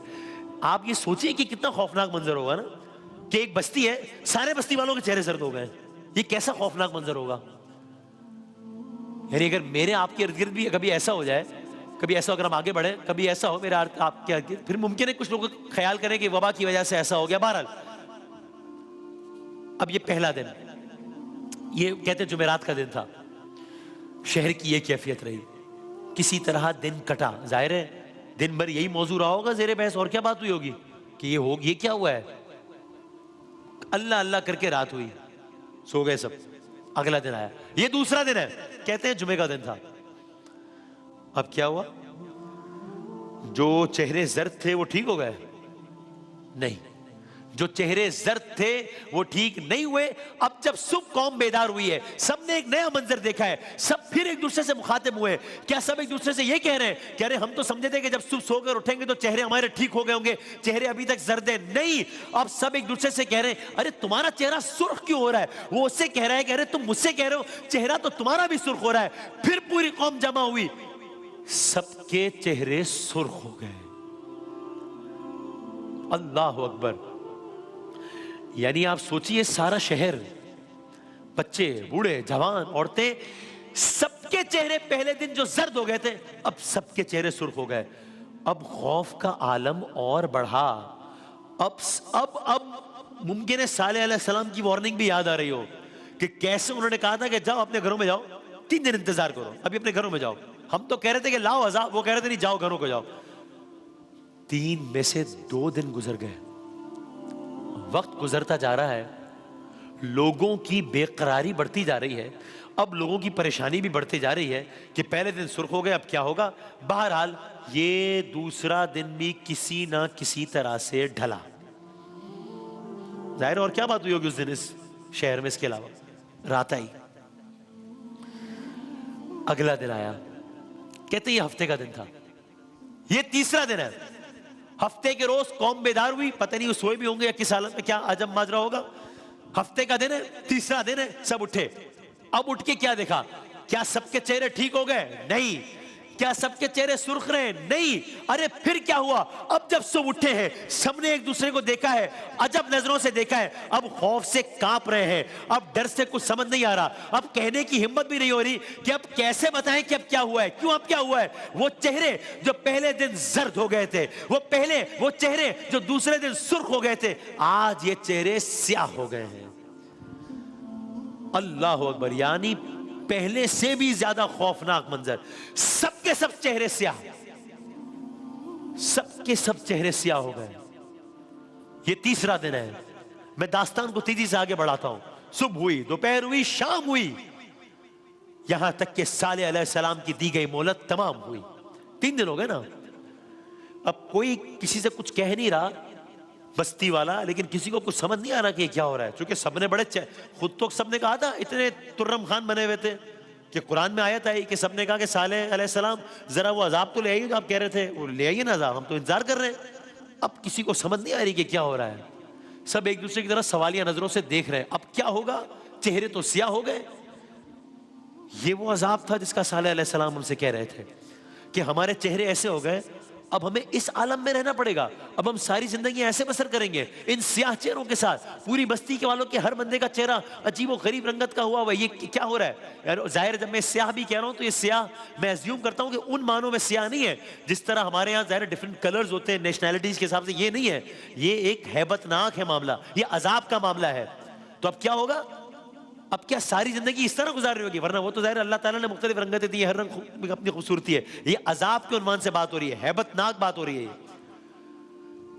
आप ये सोचिए कि कितना खौफनाक मंजर होगा ना, कि एक बस्ती है, सारे बस्ती वालों के चेहरे जर्द हो गए। ये कैसा खौफनाक मंजर होगा। यानी अगर मेरे आपके इर्द गिर्द भी कभी ऐसा हो जाए, कभी ऐसा अगर हम आगे बढ़े, कभी ऐसा हो मेरे आपके इर्द गिर्द, फिर मुमकिन है कुछ लोग ख्याल करें कि वबा की वजह से ऐसा हो गया। बहरहाल अब ये पहला दिन, ये कहते हैं जुमेरात का दिन था। शहर की ये कैफियत रही, किसी तरह दिन कटा। जाहिर है दिन भर यही मौजू रहा होगा ज़ेरे बहस, और क्या बात हुई होगी कि ये क्या हुआ है। अल्लाह अल्लाह करके रात हुई, सो गए सब। अगला दिन आया, ये दूसरा दिन है, कहते हैं जुमे का दिन था। अब क्या हुआ? जो चेहरे जर्द थे वो ठीक हो गए? नहीं, जो चेहरे जर्द थे वो ठीक नहीं हुए। अब जब सुबह कौम बेदार हुई है, सबने एक नया मंजर देखा है, सब फिर एक दूसरे से मुखातिब हुए। क्या सब एक दूसरे से ये कह रहे हैं कि अरे हम तो समझे थे कि जब सुबह सोकर उठेंगे तो चेहरे हमारे ठीक हो गए होंगे, चेहरे अभी तक जर्द है? नहीं, अब सब एक दूसरे से कह रहे हैं अरे तुम्हारा चेहरा सुर्ख क्यों हो रहा है? वो उससे कह रहा है कि अरे तुम मुझसे कह रहे हो चेहरा तो तुम्हारा भी सुर्ख हो रहा है। फिर पूरी कौम जमा हुई, सबके चेहरे सुर्ख हो गए। अल्लाह अकबर। यानी आप सोचिए, सारा शहर, बच्चे, बूढ़े, जवान, औरतें, सबके चेहरे पहले दिन जो जर्द हो गए थे, अब सबके चेहरे सुर्ख हो गए। अब खौफ का आलम और बढ़ा। अब मुमकिन है सालेह अलैहिस्सलाम की वार्निंग भी याद आ रही हो कि कैसे उन्होंने कहा था कि जाओ अपने घरों में जाओ, 3 दिन इंतजार करो, अभी अपने घरों में जाओ। हम तो कह रहे थे कि लाओ अज़ाब, वो कह रहे थे नहीं जाओ घरों को जाओ। 3 में से 2 दिन गुजर गए। वक्त गुजरता जा रहा है, लोगों की बेकरारी बढ़ती जा रही है। अब लोगों की परेशानी भी बढ़ती जा रही है कि पहले दिन सुर्ख हो गए, अब क्या होगा। बहरहाल ये दूसरा दिन भी किसी ना किसी तरह से ढला। जाहिर और क्या बात हुई होगी उस दिन इस शहर में, इसके अलावा रात आई, अगला दिन आया, कहते ये हफ्ते का दिन था, ये तीसरा दिन है। हफ्ते के रोज कौम बेदार हुई, पता नहीं वो सोए भी होंगे या किस हालत में, क्या अजब माजरा होगा। हफ्ते का दिन है, तीसरा दिन है, सब उठे। अब उठ के क्या देखा? क्या सबके चेहरे ठीक हो गए? नहीं। क्या सबके चेहरे सुर्ख रहे? नहीं। अरे फिर क्या हुआ? अब जब सब उठे हैं, सबने एक दूसरे को देखा है, अजब नजरों से देखा है, अब खौफ से कांप रहे हैं, अब डर से कुछ समझ नहीं आ रहा, अब कहने की हिम्मत भी नहीं हो रही कि अब कैसे बताएं कि अब क्या हुआ है, क्यों अब क्या हुआ है। वो चेहरे जो पहले दिन जर्द हो गए थे, वो चेहरे जो दूसरे दिन सुर्ख हो गए थे, आज ये चेहरे स्याह हो गए हैं। अल्लाह अकबर, यानी पहले से भी ज्यादा खौफनाक मंजर। सबके सब चेहरे स्याह, सबके सब चेहरे स्याह हो गए। ये तीसरा दिन है। मैं दास्तान को तेजी से आगे बढ़ाता हूं। सुबह हुई, दोपहर हुई, शाम हुई, यहां तक कि सालेह अलैहिस्सलाम की दी गई मोहलत तमाम हुई। 3 दिन हो गए ना। अब कोई किसी से कुछ कह नहीं रहा, बस्ती वाला, लेकिन किसी को कुछ समझ नहीं आ रहा कि क्या हो रहा है, क्योंकि सबने बड़े खुद तो सबने कहा था, इतने तुर्रम खान बने हुए थे कि कुरान में आयत आई कि सबने कहा कि सालेह अलैहिस्सलाम जरा वो अजाब तो ले आइए, आप कह रहे थे वो ले आइए ना अजाब, हम तो इंतजार कर रहे हैं। अब किसी को समझ नहीं आ रही कि क्या हो रहा है, सब एक दूसरे की तरफ सवालिया नजरों से देख रहे हैं, अब क्या होगा। चेहरे तो स्याह हो गए। ये वो अजाब था जिसका सालेह अलैहिस्सलाम उनसे कह रहे थे कि हमारे चेहरे ऐसे हो गए, अब हमें इस आलम में रहना पड़ेगा, अब हम सारी जिंदगी ऐसे बसर करेंगे इन स्याह चेहरों के साथ। पूरी बस्ती के वालों के हर बंदे का चेहरा अजीब व गरीब रंगत का हुआ हुआ, ये क्या हो रहा है यार। जाहिर जब मैं स्याह भी कह रहा हूं तो ये स्याह मैं अज्यूम करता हूं कि उन मानों में स्याह नहीं है जिस तरह हमारे यहाँ जाहिर डिफरेंट कलर्स होते हैं नेशनैलिटीज के हिसाब से, ये नहीं है। ये एक हैबतनाक है मामला, ये अजाब का मामला है। तो अब क्या होगा? अब क्या सारी जिंदगी इस तरह गुजार रही होगी? वरना वो तो जाहिर अल्लाह ताला ने मुख्तलिफ रंगतें दी है, हर रंग अपनी खूबसूरती है। ये अजाब के उन्वान से बात हो रही है, हैबतनाक बात हो रही है।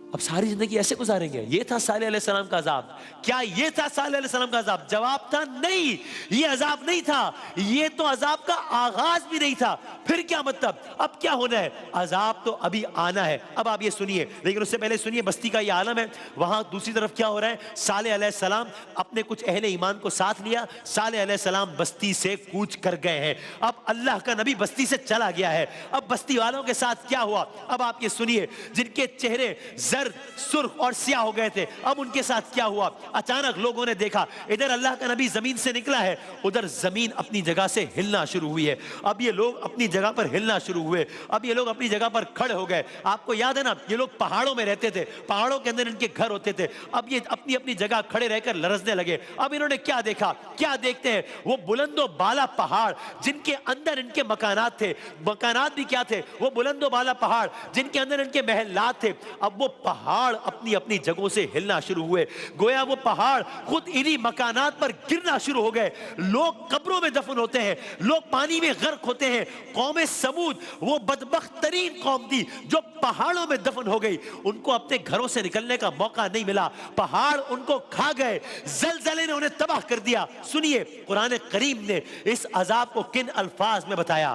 अब सारी जिंदगी ऐसे गुजारेंगे? ये था सालेह अलैहिस्सलाम का अजाब। क्या ये था सालेह अलैहिस्सलाम का अजाब? जवाब था नहीं, ये अजाब नहीं था, ये तो अजाब का आगाज भी नहीं था। फिर क्या मतलब? अब क्या होना है? अजाब तो अभी आना है। अब आप ये सुनिए, लेकिन उससे पहले सुनिए बस्ती का ये आलम है, वहां दूसरी तरफ क्या हो रहा है। सालेह अलैहिस्सलाम अपने कुछ अहले ईमान को साथ लिया, सालेह अलैहिस्सलाम बस्ती से कूच कर गए हैं। अब अल्लाह का नबी बस्ती से चला गया है। अब बस्ती वालों के साथ क्या हुआ? अब आप ये सुनिए, जिनके चेहरे जर्द, सुर्ख और स्याह हो गए थे, अब उनके साथ क्या हुआ। अचानक लोगों ने देखा इधर अल्लाह का नबी जमीन से निकला है, उधर जमीन अपनी जगह से हिलना शुरू हुई है। अब ये लोग अपनी जगह पर हिलना शुरू हुए, अब ये लोग अपनी जगह पर खड़े हो गए। आपको याद है ना, ये लोग पहाड़ों में रहते थे, पहाड़ों के अंदर इनके घर होते थे। अब ये अपनी अपनी जगह खड़े रहकर लरजने लगे। अब इन्होंने क्या देखा? क्या देखते हैं? वो बुलंदो बाला पहाड़ जिनके अंदर इनके मकानात थे, मकानात भी क्या थे? वो बुलंदो बाला पहाड़ जिनके अंदर इनके महलात थे। अब वो पहाड़ अपनी अपनी जगहों से हिलना शुरू हुए, गोया वो पहाड़ खुद इन्हीं मकानात पर गिरना शुरू हो गए। लोग कब्रों में दफन होते हैं, लोग पानी में गर्क होते हैं। कौम समूद वो बदबख्त तरीन कौम थी जो पहाड़ों में दफन हो गई, उनको अपने घरों से निकलने का मौका नहीं मिला, पहाड़ उनको खा गए, ज़लज़ले ने उन्हें तबाह कर दिया। सुनिए कुरान करीम ने इस अजाब को किन अल्फाज में बताया।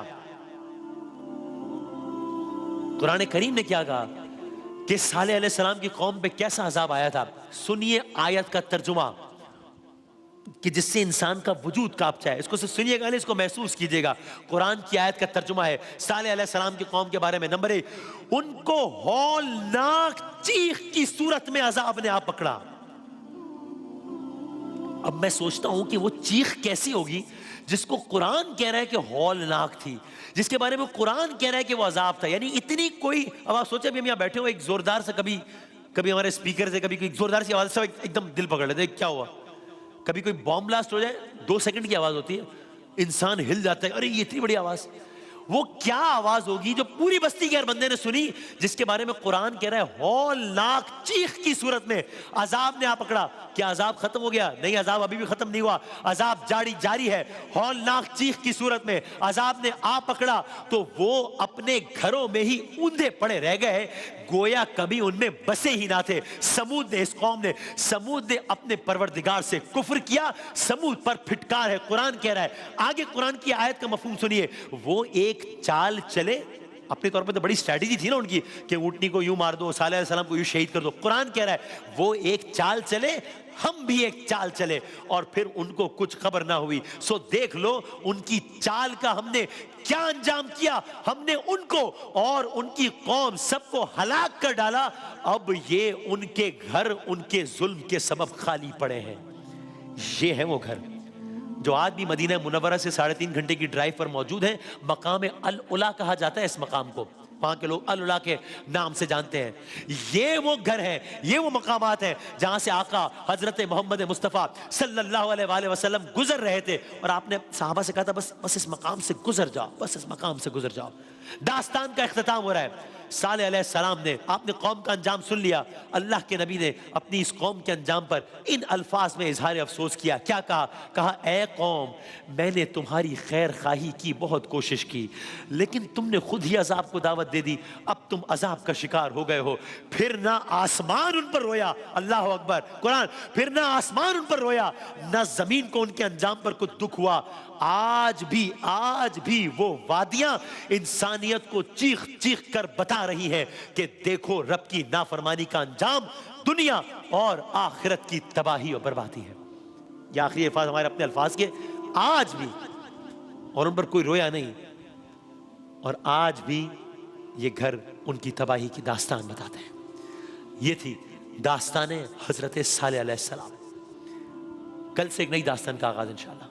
कुरान करीम ने क्या कहा कि सालेह अलैहिस्सलाम की कौम पे कैसा अजाब आया था। सुनिए आयत का तर्जुमा कि जिससे इंसान का वजूद कांप जाए। इसको सुनिएगा, इसको महसूस कीजिएगा। कुरान की आयत का तर्जुमा है सालेह अलैहिस्सलाम की कौम के बारे में। नंबर 1, उनको हौलनाक चीख की सूरत में अजाब ने आ पकड़ा। अब मैं सोचता हूं कि वो चीख कैसी होगी जिसको कुरान कह रहा है कि हौलनाक थी, जिसके बारे में कुरान कह रहा है कि वो अजाब था। यानी इतनी कोई, अब आप सोचे हम यहाँ बैठे हो, एक जोरदार से कभी हमारे स्पीकर से कभी कोई जोरदार सी आवाज से एकदम दिल पकड़ लेते, क्या हुआ। कभी कोई बॉम्ब ब्लास्ट हो जाए, 2 सेकंड की आवाज होती है, इंसान हिल जाता है, अरे ये इतनी बड़ी आवाज। वो क्या आवाज होगी जो पूरी बस्ती के हर बंदे ने सुनी, जिसके बारे में कुरान कह रहा है हौलनाक चीख की सूरत में अजाब ने आ पकड़ा। क्या अजाब खत्म हो गया? नहीं, अजाब अभी भी खत्म नहीं हुआ, अजाब जारी है। हौलनाक चीख की सूरत में अजाब ने आ पकड़ा तो वो अपने घरों में ही ऊंधे पड़े रह गए, गोया कभी उनमें बसे ही ना थे। समूद ने, इस कौम ने, समूद ने अपने परवरदिगार से कुफ्र किया, समूद पर फिटकार है। कुरान कह रहा है, आगे कुरान की आयत का मफहूम सुनिए, वो एक चाल चले, अपने तौर पे तो बड़ी स्ट्रैटेजी थी ना उनकी कि ऊंटनी को यूं मार दो, साले अलैहिस्सलाम को यूं शहीद कर दो। कुरान कह रहा है वो एक चाल चले, हम भी एक चाल चले, और फिर उनको कुछ खबर ना हुई। सो देख लो उनकी चाल का हमने क्या अंजाम किया। हमने उनको और उनकी कौम सबको हलाक कर डाला। अब ये उनके घर उनके जुल्म के सबब खाली पड़े हैं। ये है वो घर जो आज भी मदीना मुनव्वरा से 3.5 घंटे की ड्राइव पर मौजूद है। मकाम अल उला कहा जाता है इस मकाम को, वहां के लोग अल उला के नाम से जानते हैं। ये वो घर है, ये वो मकामात है जहां से आका हजरत मोहम्मद मुस्तफ़ा सल्लल्लाहु अलैहि वसल्लम गुजर रहे थे, और आपने साहबा से कहा था बस इस मकाम से गुजर जाओ, बस इस मकाम से गुजर जाओ। दास्तान का इख्तिताम हो रहा है। साले अलैहिस्सलाम ने, आपने कौम का अंजाम सुन लिया, अल्लाह के नबी ने अपनी इस कौम के अंजाम पर इन अल्फाज में इजहार अफसोस किया। क्या कहा? कहा ए कौम, मैंने तुम्हारी खैर खाही की बहुत कोशिश की, लेकिन तुमने खुद ही अजाब को दावत दे दी, अब तुम अजाब का शिकार हो गए हो। फिर ना आसमान उन पर रोया, अल्लाह अकबर, कुरान, फिर ना आसमान उन पर रोया, ना जमीन को उनके अंजाम पर कुछ दुख हुआ। आज भी वो वादियां इंसानियत को चीख चीख कर बता रही है कि देखो रब की नाफरमानी का अंजाम दुनिया और आखिरत की तबाही और बर्बादी है। ये आखिरी अल्फाज हमारे अपने अल्फाज के, आज भी, और उन पर कोई रोया नहीं, और आज भी ये घर उनकी तबाही की दास्तान बताते हैं। ये थी दास्तान हजरत सालेह अलैहिस्सलाम। कल से एक नई दास्तान का आगाज इंशाअल्लाह।